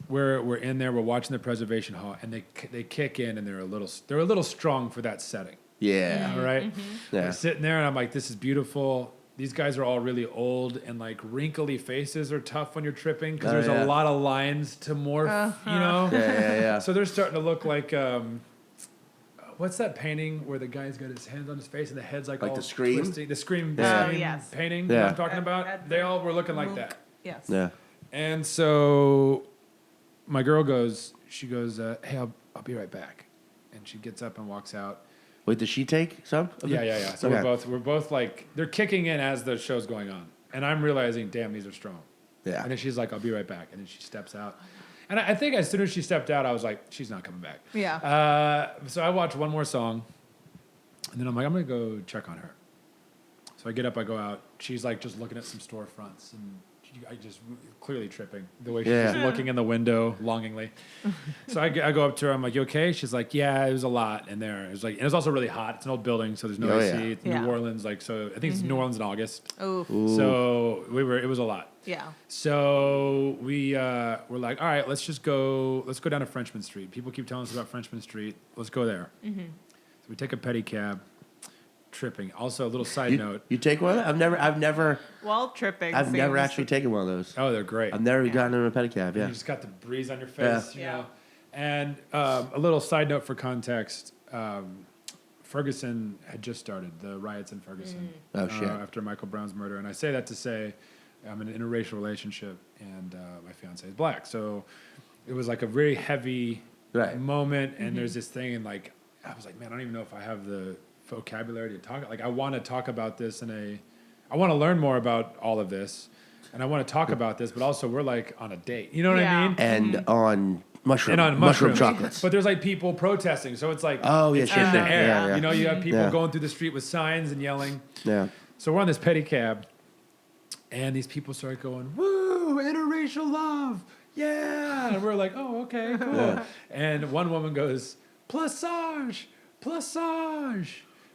We're in there. We're watching the Preservation Hall, and they kick in, and they're a little strong for that setting. Yeah. All right. Yeah. I'm sitting there, and I'm like, this is beautiful. These guys are all really old, and like wrinkly faces are tough when you're tripping because there's a lot of lines to morph. You know. Yeah. So they're starting to look like. What's that painting where the guy's got his hands on his face and the head's like all the Scream? twisting? The Scream, Yeah. Scream Yes. painting. Yeah. You know what I'm talking about? Ed- They all were looking like that. Yes. Yeah. And so my girl goes, hey, I'll be right back. And she gets up and walks out. Wait, does she take some? of it? Yeah. So Okay. we're both like, they're kicking in as the show's going on. And I'm realizing, damn, these are strong. Yeah. And then she's like, I'll be right back. And then she steps out. And I think as soon as she stepped out, I was like, she's not coming back. Yeah. So I watched one more song. And then I'm like, I'm going to go check on her. So I get up, I go out. She's like just looking at some storefronts. And I just clearly tripping the way she's just looking in the window longingly. So I go up to her. I'm like, "You okay?" She's like, "Yeah, it was a lot in there. It was like, and it's also really hot. It's an old building, so there's no AC. yeah. It's Yeah. New Orleans, like so. I think it's New Orleans in August. Oh. So it was a lot. Yeah. So we're like, all right, let's go down to Frenchman Street. People keep telling us about Frenchman Street. Let's go there. So we take a pedicab. Tripping. Also, a little side note. You take one? I've never While tripping. I've never seems- actually taken one of those. Oh, they're great. I've never gotten in a pedicab. You Yeah. just got the breeze on your face, you Yeah. know. And a little side note for context: Ferguson had just started the riots in Ferguson. Oh, shit. After Michael Brown's murder, and I say that to say I'm in an interracial relationship, and my fiance is black, so it was like a very heavy moment. And there's this thing, and like I was like, man, I don't even know if I have the vocabulary to talk. Like I want to talk about this I want to learn more about all of this, and I want to talk about this, but also we're like on a date. You know what I mean? And on mushroom. And on mushroom mushrooms. chocolates. But there's like people protesting, so it's like Oh, yeah, it's shit, in the yeah, air. yeah, yeah. You know, you have people Yeah. going through the street with signs and yelling. Yeah. So we're on this pedicab, and these people start going, "Woo, interracial love, yeah!" And we're like, "Oh, okay, cool." Yeah. And one woman goes, "Plaçage, plaçage."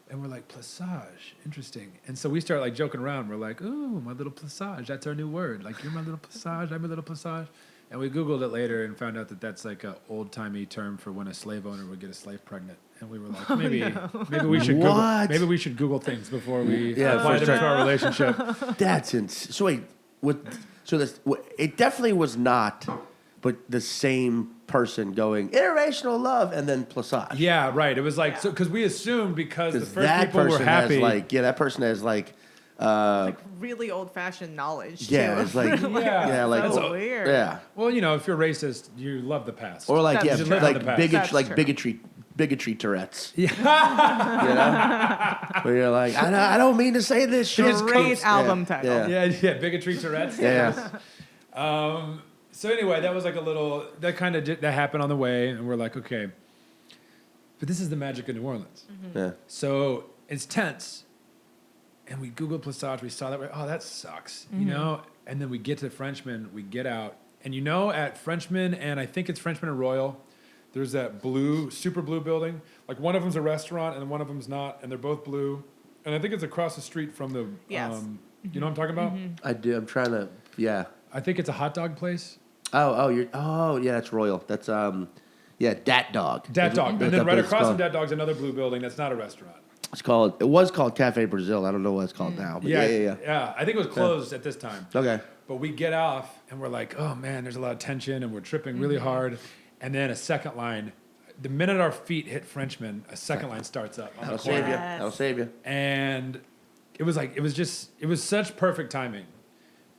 And we're like, "Plaçage, interesting." And so we start like joking around. We're like, "Ooh, my little plaçage, that's our new word. Like, you're my little plaçage, I'm a little plaçage." And we Googled it later and found out that that's like a old-timey term for when a slave owner would get a slave pregnant. And we were like, maybe we should Google, What? maybe we should Google things before we Yeah, apply for them to sure. our relationship. That's insane. So wait, it definitely was not, but the same person going interracial love and then plaçage. Yeah, right. It was like so because we assumed because the Because first that people were person happy. has like that person has like Like really old fashioned knowledge. yeah, too. it's like Yeah. like That's oh, weird. yeah, well, you know, if you're racist, you love the past. or like That's yeah, true. like That's bigotry, true. bigotry Tourette's. Yeah. You know, where you're like I don't mean to say this shit. Great album Yeah, title. yeah. yeah, bigotry Tourette's. Yeah. So anyway, that was like a little that happened on the way, and we're like, okay, but this is the magic of New Orleans. Yeah. So it's tense, and we Googled Placage. We saw that. We're, oh, that sucks, you know. And then we get to Frenchman. We get out, and you know, at Frenchman, and I think it's Frenchman and Royal. There's that blue, super blue building. Like one of them's a restaurant, and one of them's not, and they're both blue. And I think it's across the street from the. Yes. You know what I'm talking about? I do. I'm trying to. Yeah. I think it's a hot dog place. Oh, yeah, that's Royal. That's Dat Dog. Dat Dog. That's And then what right it's across from called. Dat Dog's another blue building that's not a restaurant. It was called Cafe Brazil. I don't know what it's called now. But yeah. I think it was closed at this time. Okay. But we get off and we're like, oh man, there's a lot of tension and we're tripping really hard. And then a second line, the minute our feet hit Frenchman, a second line starts up. That'll save you. That'll save you. And it was such perfect timing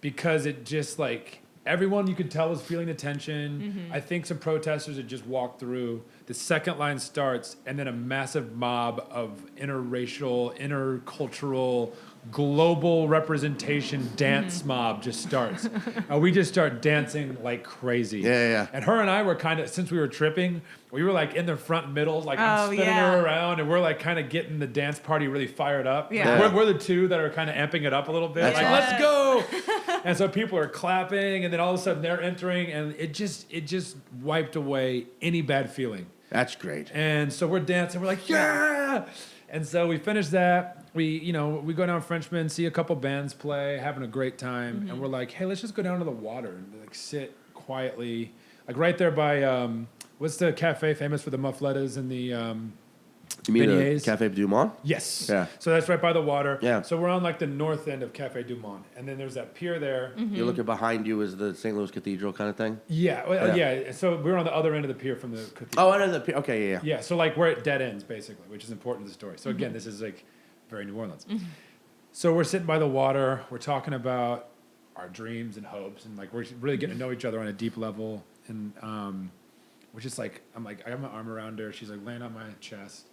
because it just like, everyone you could tell was feeling the tension. I think some protesters had just walked through. The second line starts, and then a massive mob of interracial, intercultural, global representation dance mob just starts. And we just start dancing like crazy. Yeah. And her and I were kind of, since we were tripping, we were like in the front middle, like I'm spinning her around, and we're like kind of getting the dance party really fired up. Yeah. Like, we're the two that are kind of amping it up a little bit. That's like, awesome. let's go. And so people are clapping, and then all of a sudden they're entering, and it just wiped away any bad feeling. That's great. And so we're dancing. We're like, yeah. And so we finish that. We go down Frenchman, see a couple bands play, having a great time. And we're like, hey, let's just go down to the water and like sit quietly. Like right there by, what's the cafe famous for the muffletas and the You mean beignets? Cafe Du Monde? Yes. Yeah. So that's right by the water. Yeah. So we're on like the north end of Cafe Du Monde. And then there's that pier there. You're looking behind you is the St. Louis Cathedral kind of thing? Yeah. Well, Yeah. yeah. So we're on the other end of the pier from the cathedral. Oh, I know the okay, yeah. Yeah, so like we're at dead ends basically, which is important to the story. So again, this is like very New Orleans. So we're sitting by the water, we're talking about our dreams and hopes, and like we're really getting to know each other on a deep level. And we're just like, I got my arm around her, she's like laying on my chest.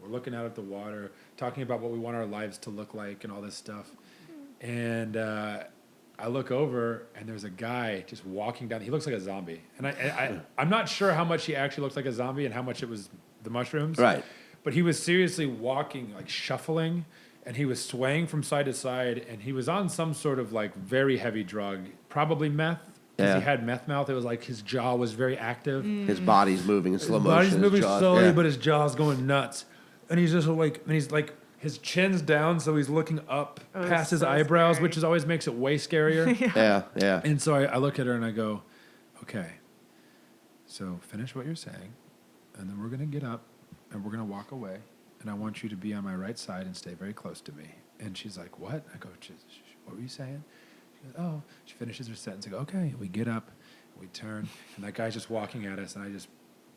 We're looking out at the water, talking about what we want our lives to look like and all this stuff. And I look over and there's a guy just walking down. He looks like a zombie. And I'm not sure how much he actually looks like a zombie and how much it was the mushrooms. Right. But he was seriously walking, like shuffling, and he was swaying from side to side, and he was on some sort of like very heavy drug, probably meth, because Yeah. he had meth mouth. It was like his jaw was very active. His body's moving in slow His motion. body's his moving jaw- slowly, yeah. but his jaw's going nuts. And he's just like, and he's like, his chin's down, so he's looking up Oh, past his so eyebrows, scary. which always makes it way scarier. Yeah. And so I look at her and I go, okay, so finish what you're saying, and then we're going to get up, and we're going to walk away, and I want you to be on my right side and stay very close to me. And she's like, what? I go, what were you saying? She goes, oh. She finishes her sentence. I go, okay. We get up, we turn, and that guy's just walking at us, and I just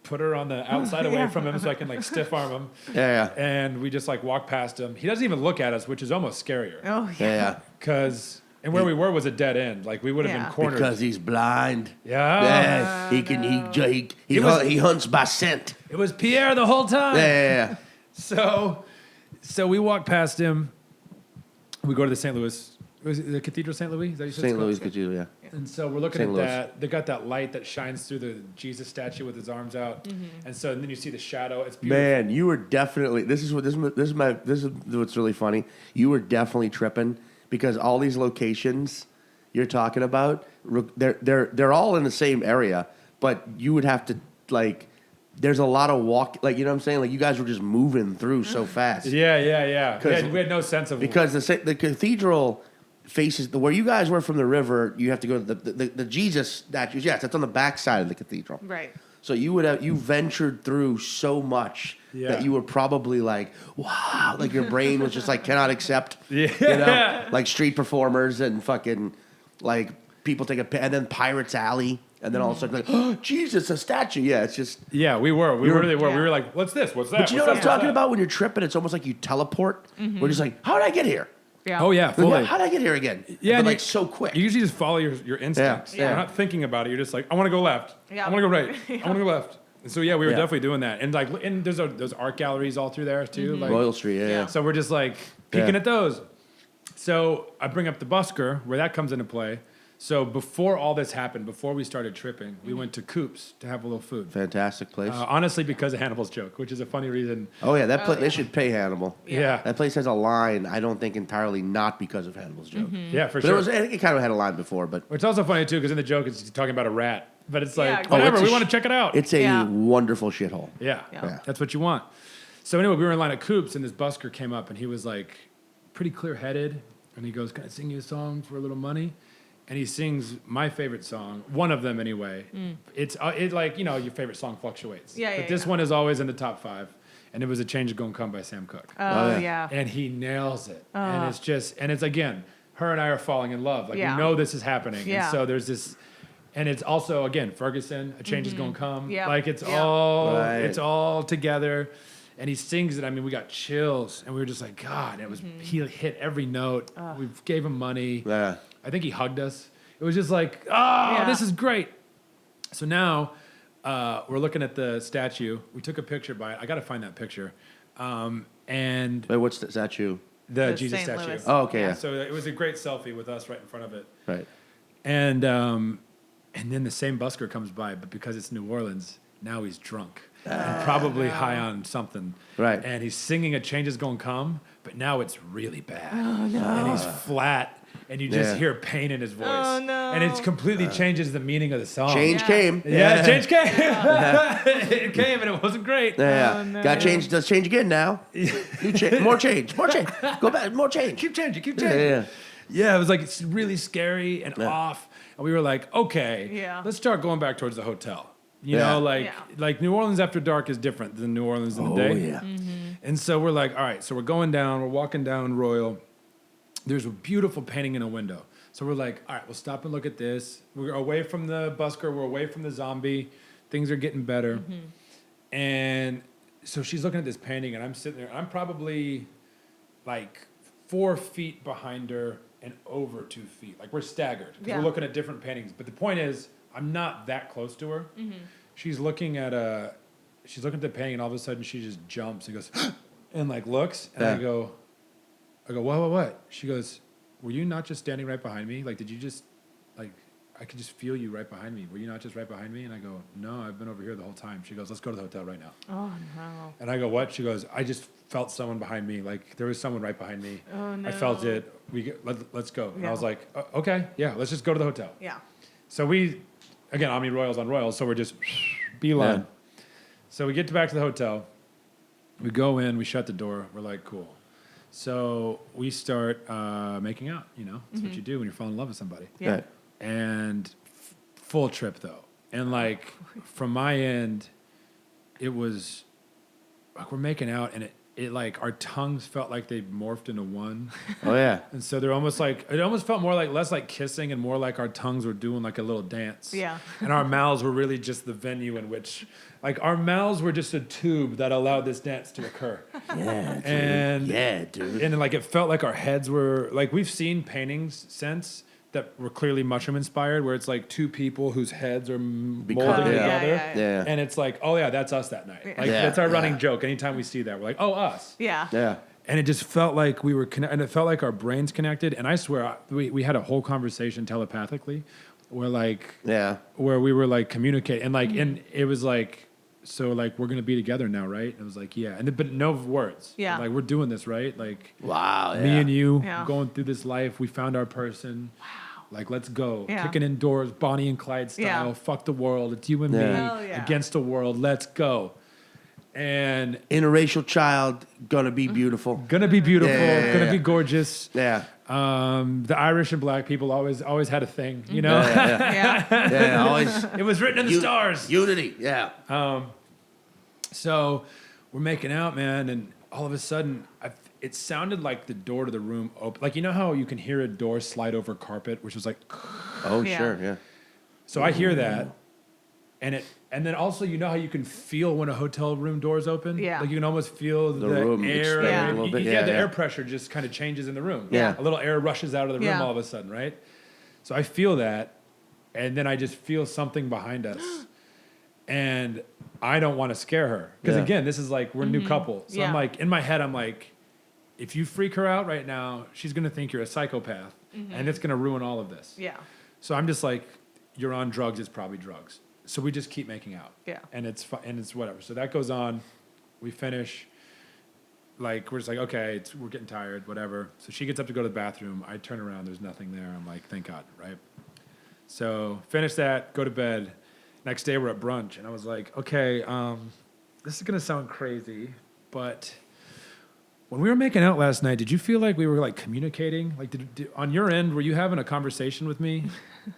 put her on the outside away from him so I can like stiff arm him. Yeah. And we just like walk past him. He doesn't even look at us, which is almost scarier. Oh, Yeah. Because, and where we were was a dead end. Like we would have Yeah. been cornered. Because he's blind. Yeah. Yeah. He hunts by scent. It was Pierre the whole time. Yeah. So we walk past him. We go to the St. Louis. Was it the Cathedral St. Louis? Is that what you said it's St. called? Louis Cathedral, yeah. And so we're looking St. at Louis. that. They got that light that shines through the Jesus statue with his arms out. And so and then you see the shadow. It's beautiful. Man, you were definitely. This is what's really funny. You were definitely tripping because all these locations you're talking about, they're all in the same area, but you would have to like. There's a lot of walk, like you know what I'm saying. Like you guys were just moving through so fast. Yeah. We had no sense of Because the cathedral faces where you guys were from the river. You have to go to the Jesus statues. Yes, that's on the back side of the cathedral. Right. So you ventured through so much that you were probably like, wow, like your brain was just like cannot accept, you know, like street performers and fucking like people take and then Pirates Alley, and then all of a sudden like, oh, Jesus, a statue. Yeah, it's just. Yeah, we were. We really were. Yeah. We were like, what's this? What's that? But you know What's what I'm that? talking about when you're tripping? It's almost like you teleport. We're just like, how did I get here? Yeah. Oh yeah, fully. How did I get here again? Yeah, but and like you- so quick. You usually just follow your instincts. Yeah. You're not thinking about it. You're just like, I want to go left. Yeah. I want to go right. Yeah. I want to go left. And so yeah, we were Yeah. definitely doing that. And like, and there's those art galleries all through there too. Like, Royal Street, yeah. so we're just like peeking Yeah. at those. So I bring up the busker where that comes into play. So before all this happened, before we started tripping, we went to Coop's to have a little food. Fantastic place. Honestly, because of Hannibal's joke, which is a funny reason. Oh yeah, that place. They should pay Hannibal. Yeah. That place has a line. I don't think entirely not because of Hannibal's joke. Yeah, for But sure. I think it kind of had a line before, but It's also funny too because in the joke it's talking about a rat, but it's like Yeah. whatever. it's a We want to check it out. it's a Yeah. wonderful shithole. Yeah. Yeah. That's what you want. So anyway, we were in line at Coop's and this busker came up and he was like pretty clear-headed and he goes, "Can I sing you a song for a little money?" And he sings my favorite song, one of them anyway. It's like, you know, your favorite song fluctuates. Yeah, but yeah, this yeah. one is always in the top 5. And it was A Change Is Gonna Come by Sam Cooke. Oh, yeah. yeah. And he nails it. And it's again, her and I are falling in love. Like Yeah. we know this is happening. Yeah. And so there's this, and it's also, again, Ferguson, A Change Is Gonna Come. Yep. Like it's Yep. it's all together. And he sings it. I mean, we got chills, and we were just like, God. It was he hit every note. We gave him money. Yeah. I think he hugged us. It was just like, this is great. So now we're looking at the statue. We took a picture by it. I got to find that picture. And Wait, what's the statue? the The Jesus St. statue. Louis. Oh, okay, yeah. So it was a great selfie with us right in front of it. Right. And then the same busker comes by, but because it's New Orleans, now he's drunk and probably high on something. Right. And he's singing "A Change Is Gonna Come," but now it's really bad. Oh no! And he's flat, and you just Yeah. hear pain in his voice. Oh, no. And it completely changes the meaning of the song. Change Yeah. came. Yeah, change came. It came, and it wasn't great. Yeah. Oh, no. Got change. Does change again now. New change. More change. More change. Go back. More change. Keep changing. Keep Yeah, changing. yeah. Yeah, it was like it's really scary and off. And we were like, okay, Yeah. let's start going back towards the hotel. You Yeah. know, Yeah. like New Orleans after dark is different than New Orleans in the Oh day. yeah. And so we're like, all right, so we're going down, we're walking down Royal. There's a beautiful painting in a window. So we're like, all right, we'll stop and look at this. We're away from the busker, we're away from the zombie. Things are getting better. And so she's looking at this painting, and I'm sitting there. I'm probably like 4 feet behind her and over 2 feet. Like we're staggered. 'Cause Yeah. We're looking at different paintings. But the point is, I'm not that close to her. She's looking at the painting, and all of a sudden she just jumps and goes, and like looks, and I Yeah. go, what? She goes, were you not just standing right behind me? Like, did you just, like, I could just feel you right behind me. Were you not just right behind me? And I go, no, I've been over here the whole time. She goes, let's go to the hotel right now. Oh, no. And I go, what? She goes, I just felt someone behind me. Like, there was someone right behind me. Oh, no. I felt it. Let's go. And I Yeah. was like, okay, yeah, let's just go to the hotel. Yeah. So we, again, Omni Royals on Royals, so we're just beeline. Yeah. So we get back to the hotel. We go in, we shut the door. We're like, cool. So we start making out, you know. That's what you do when you fall in love with somebody. Yeah. Right. And full trip, though. And, like, from my end, it was, like, we're making out, and it like, our tongues felt like they morphed into one. Oh yeah. And so they're almost like, it almost felt more like, less like kissing and more like our tongues were doing like a little dance. Yeah. And our mouths were really just the venue in which, like, our mouths were just a tube that allowed this dance to occur. Yeah. Dude. And Yeah, dude. and like, it felt like our heads were, like, we've seen paintings since that were clearly mushroom inspired, where it's like two people whose heads are molding Become- together. Yeah. And it's like, oh yeah, that's us that night. Like, Yeah. that's our running Yeah. joke. Anytime we see that, we're like, oh, us. Yeah. Yeah. And it just felt like we were and it felt like our brains connected. And I swear, we had a whole conversation telepathically, where Yeah. where we were like communicating, and like, and it was like, so like, we're gonna be together now, right? And it was like, yeah, and but no words. Yeah. Like, we're doing this, right? Like, Wow. Yeah. me and you Yeah. going through this life. We found our person. Wow. Like, let's go. Yeah. Kicking indoors, Bonnie and Clyde style. Yeah. Fuck the world. It's you and Yeah. me Hell yeah. against the world. Let's go. And Interracial child gonna be beautiful. gonna be beautiful. Yeah. Gonna be gorgeous. Yeah. The Irish and black people always had a thing, you know. Yeah. Yeah. Yeah. Always It was written in the stars. unity. Yeah. So we're making out, man, and all of a sudden, it sounded like the door to the room opened. Like, you know how you can hear a door slide over carpet, which was like. Oh Yeah. sure. Yeah. So I hear that, and then also, you know how you can feel when a hotel room doors open. Yeah. Like, you can almost feel the room air. expand a little bit. Yeah, Yeah, the yeah. air pressure just kind of changes in the room. Yeah. A little air rushes out of the room Yeah. all of a sudden, right? So I feel that, and then I just feel something behind us. And I don't want to scare her. Because Yeah. again, this is like, we're a new couple. So I'm Yeah. like, in my head, I'm like, if you freak her out right now, she's going to think you're a psychopath. And it's going to ruin all of this. Yeah. So I'm just like, you're on drugs, it's probably drugs. So we just keep making out. Yeah. And it's whatever. So that goes on. We finish. Like, we're just like, okay, we're getting tired, whatever. So she gets up to go to the bathroom. I turn around, there's nothing there. I'm like, thank God, right? So finish that, go to bed. Next day, we're at brunch. And I was like, okay, this is going to sound crazy, but when we were making out last night, did you feel like we were like communicating? Like, on your end, were you having a conversation with me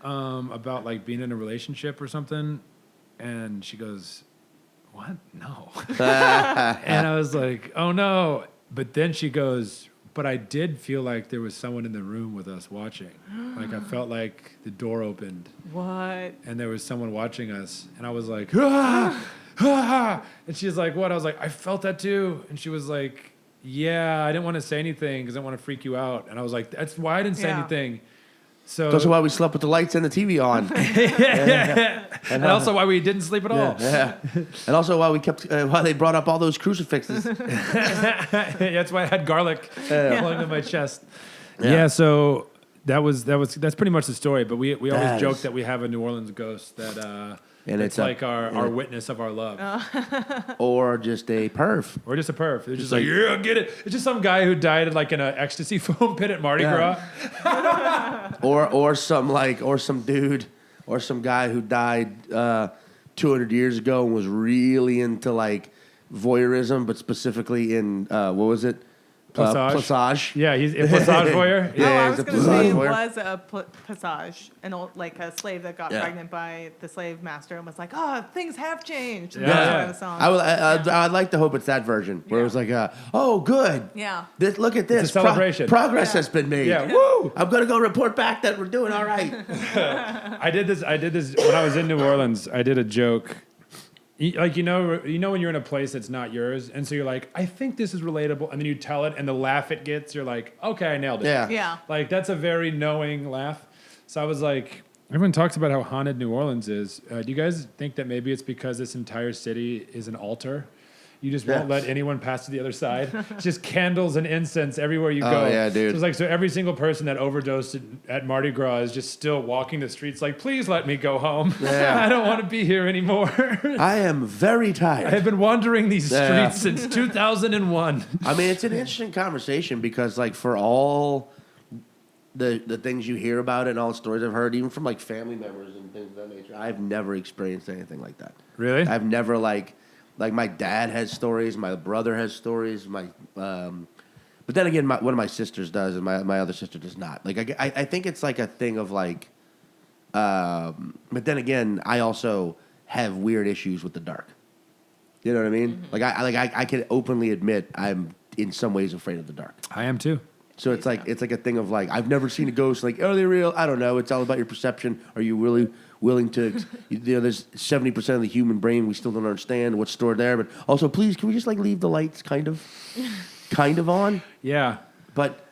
about like being in a relationship or something? And she goes, what? No. And I was like, oh no. But then she goes, but I did feel like there was someone in the room with us watching. Like, I felt like the door opened. What? And there was someone watching us. And I was like, ah, ah. And she's like, what? I was like, I felt that too. And she was like, yeah, I didn't want to say anything because I didn't want to freak you out. And I was like, that's why I didn't say anything. So That's why we slept with the lights and the TV on. and also why we didn't sleep at all. Yeah. And also why we kept, why they brought up all those crucifixes. That's why I had garlic flowing in my chest. Yeah. So that's pretty much the story. But we always joke that we have a New Orleans ghost that and it's like our witness of our love. Or just a perv. Or just a perv. It's just like, yeah, get it. It's just some guy who died in an ecstasy foam pit at Mardi Gras. or some dude or some guy who died 200 years ago and was really into like voyeurism, but specifically in what was it? Passage. Yeah, he's a passage voyeur. Yeah, I was he's a going to say it voyeur. was a passage, like a slave that got pregnant by the slave master and was like, "Oh, things have changed." And that's why the song. I'd like to hope it's that version where it was like, oh, good. Yeah. Look at this. It's a celebration. Progress has been made. Yeah, woo! I'm gonna go report back that we're doing all right. I did this when I was in New Orleans. I did a joke. Like, you know when you're in a place that's not yours, and so you're like, I think this is relatable, and then you tell it, and the laugh it gets, you're like, okay, I nailed it. Yeah. Like, that's a very knowing laugh. So I was like, everyone talks about how haunted New Orleans is. Do you guys think that maybe it's because this entire city is an altar? You just won't let anyone pass to the other side. It's just candles and incense everywhere you go. Oh, yeah, dude. So it's like, so every single person that overdosed at Mardi Gras is just still walking the streets like, please let me go home. Yeah. I don't want to be here anymore. I am very tired. I have been wandering these streets since 2001. I mean, it's an interesting conversation because, like, for all the things you hear about it and all the stories I've heard, even from like family members and things of that nature, I've never experienced anything like that. Really? I've never like my dad has stories, my brother has stories, but then again, one of my sisters does, and my other sister does not. Like I think it's like a thing of like, but then again, I also have weird issues with the dark. You know what I mean? Mm-hmm. I can openly admit I'm in some ways afraid of the dark. I am too. So it's like a thing of like, I've never seen a ghost. Like, are they real? I don't know. It's all about your perception. Are you really willing to? There's 70% of the human brain we still don't understand what's stored there. But also, please, can we just like leave the lights kind of on? Yeah. But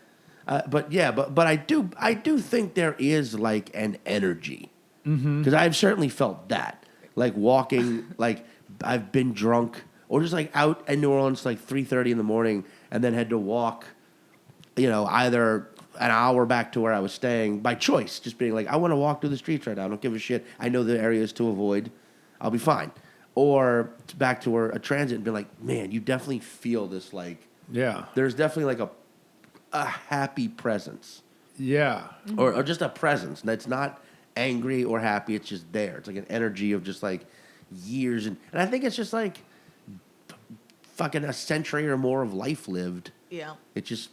I do think there is like an energy because I've certainly felt that, like walking, like I've been drunk or just like out in New Orleans like 3:30 in the morning and then had to walk. Either an hour back to where I was staying by choice, just being like, I want to walk through the streets right now. I don't give a shit. I know the areas to avoid. I'll be fine. Or back to where a transit and be like, man, you definitely feel this like, there's definitely like a happy presence. Yeah. Or just a presence that's not angry or happy. It's just there. It's like an energy of just like years. And I think it's just like fucking a century or more of life lived. Yeah. It just...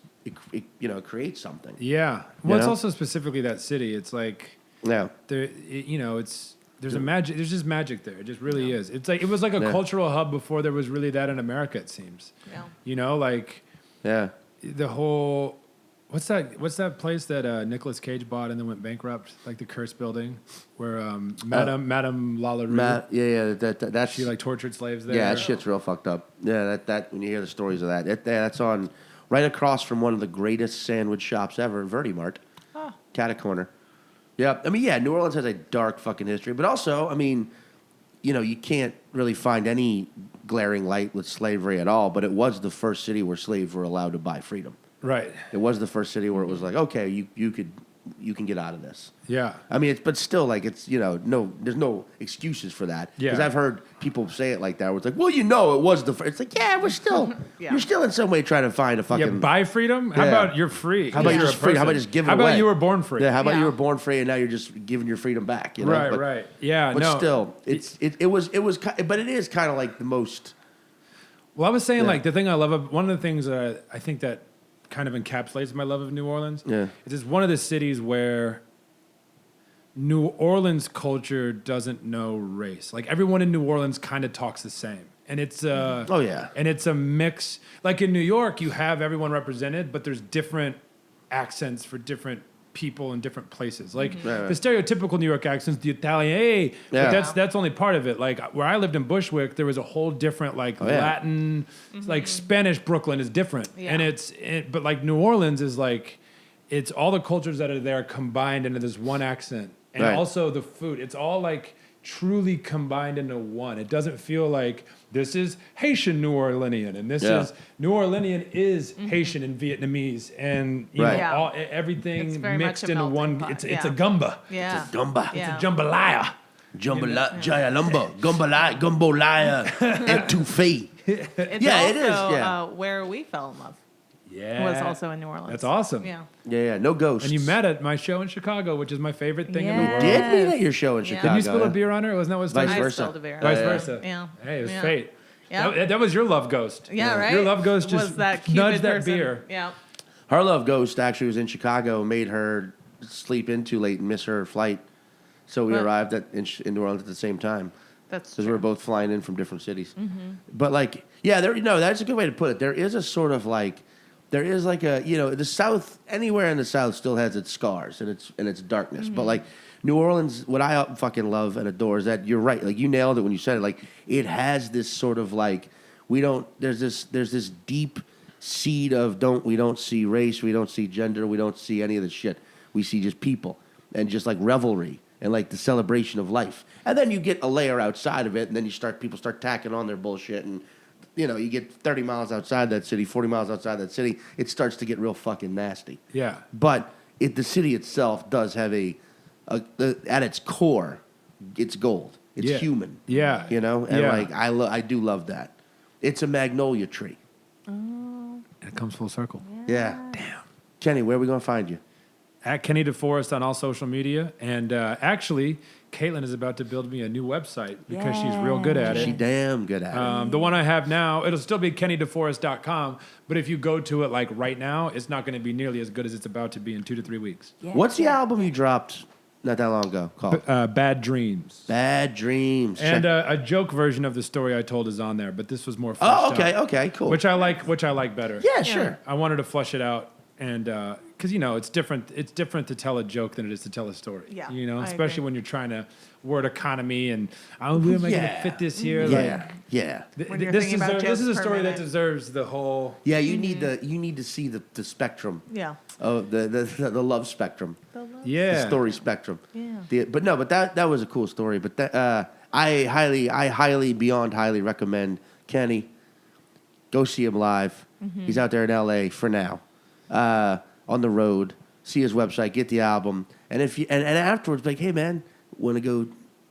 It creates something. Yeah. Well, it's also specifically that city. It's like, there's a magic. There's just magic there. It just really is. It's like it was like a cultural hub before there was really that in America. It seems. Yeah. The whole. What's that place that Nicolas Cage bought and then went bankrupt? Like the Curse Building, where Madame Lalaurie. That's she like tortured slaves there. Yeah, that shit's real fucked up. Yeah, that when you hear the stories of that, that's on. Right across from one of the greatest sandwich shops ever, Verde Mart. Cat Corner. Yeah, I mean, New Orleans has a dark fucking history, but also, I mean, you can't really find any glaring light with slavery at all, but it was the first city where slaves were allowed to buy freedom. Right. It was the first city where it was like, okay, you could you can get out of this. Yeah. I mean, but still, like, it's, no, there's no excuses for that. Because Yeah. I've heard people say it like that, where it's like, well, it was the first. It's like, yeah, we're still, Yeah. you're still in some way trying to find a fucking. Yeah, buy freedom? How Yeah. about you're free? How about You're you're a just free? How about person. just give it How away? about you were born free? Yeah, how about Yeah. you were born free and now you're just giving your freedom back? Right, But, right. Yeah, But no. still, but it is kind of like the most. Well, I was saying, Yeah. like, the thing I love, one of the things that I think that kind of encapsulates my love of New Orleans Yeah. is it's one of the cities where New Orleans culture doesn't know race. Like, everyone in New Orleans kind of talks the same. And it's Oh, yeah. and it's a mix. Like in New York, you have everyone represented, but there's different accents for different people in different places. Like Right, right. the stereotypical New York accents, the Italian, hey, Yeah. but that's only part of it. Like where I lived in Bushwick, there was a whole different like yeah. Latin, like Spanish Brooklyn is different, Yeah. and but like New Orleans is like it's all the cultures that are there combined into this one accent, and Right. also the food. It's all like truly combined into one. It doesn't feel like this is Haitian New Orleanian and this Yeah. is New Orleanian is Haitian and Vietnamese and you Right. know Yeah. everything It's very much mixed a into melting one. pot. It's a Yeah. gumba. Yeah. Gumba. Yeah. It's a jambalaya. Jambalaya, gumbolaya, etouffee. It's Yeah, also, it is, yeah. where we fell in love. Yeah, Was also in New Orleans. That's awesome. Yeah. Yeah, no ghosts. And you met at my show in Chicago, which is my favorite thing in the Yeah. world. Did meet at your show in Yeah. Chicago? Did you spill a yeah? beer on her? Wasn't that what Vice I versa. spilled a beer. Vice Yeah. versa. Yeah. Hey, it was Yeah. fate. Yeah. That was your love ghost. Yeah, right? Your love ghost just was that Cupid nudged that person. beer. Yeah. Her love ghost actually was in Chicago, made her sleep in too late and miss her flight. So we Right. arrived in New Orleans at the same time That's because we were both flying in from different cities. Mm-hmm. But like, yeah, that's a good way to put it. There is a sort of like, the South, anywhere in the South still has its scars and its darkness. But like New Orleans, what I fucking love and adore is that you're right. Like you nailed it when you said it. Like it has this sort of like there's this deep seed of we don't see race, we don't see gender, we don't see any of this shit. We see just people and just like revelry and like the celebration of life. And then you get a layer outside of it, and then people start tacking on their bullshit, and you get 30 miles outside that city, 40 miles outside that city, it starts to get real fucking nasty. Yeah. But the city itself does have at its core, it's gold. It's Yeah. human. Yeah. And Yeah. like I do love that. It's a magnolia tree. It comes full circle. Yeah. Damn. Kenny, where are we gonna find you? At Kenny DeForest on all social media. And actually, Caitlin is about to build me a new website because she's real good at She it. damn good at it. The one I have now, it'll still be kennydeforest.com, but if you go to it like right now, it's not going to be nearly as good as it's about to be in 2 to 3 weeks. What's the album you dropped not that long ago called? Bad Dreams. Bad Dreams. And a joke version of the story I told is on there, but this was more Oh, fleshed out, okay, cool. which I like better. Yeah, sure. I wanted to flesh it out, and because it's different. It's different to tell a joke than it is to tell a story. Yeah, I especially agree. when you're trying to word economy and where am I going to fit this here? Yeah. When you're thinking about This is a jokes per story that minute. deserves the whole. Yeah, you need to see the spectrum. Yeah. Of the love spectrum. Yeah. The story spectrum. Yeah. But that was a cool story. But I highly beyond highly recommend Kenny. Go see him live. He's out there in LA for now. On the road. See his website, get the album. And if you and afterwards, like, hey man, wanna go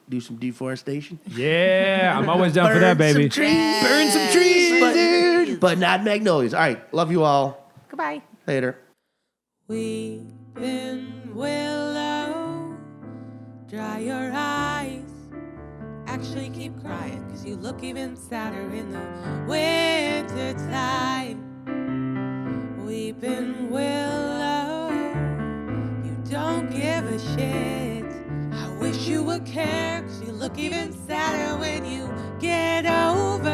do some deforestation? Yeah, I'm always down for that, baby. Burn some trees, but not magnolias. All right, love you all. Goodbye. Later. Weeping willow, dry your eyes. Actually keep crying, cause you look even sadder in the winter time. Weeping willow, you don't give a shit. I wish you would care, cause you look even sadder when you get over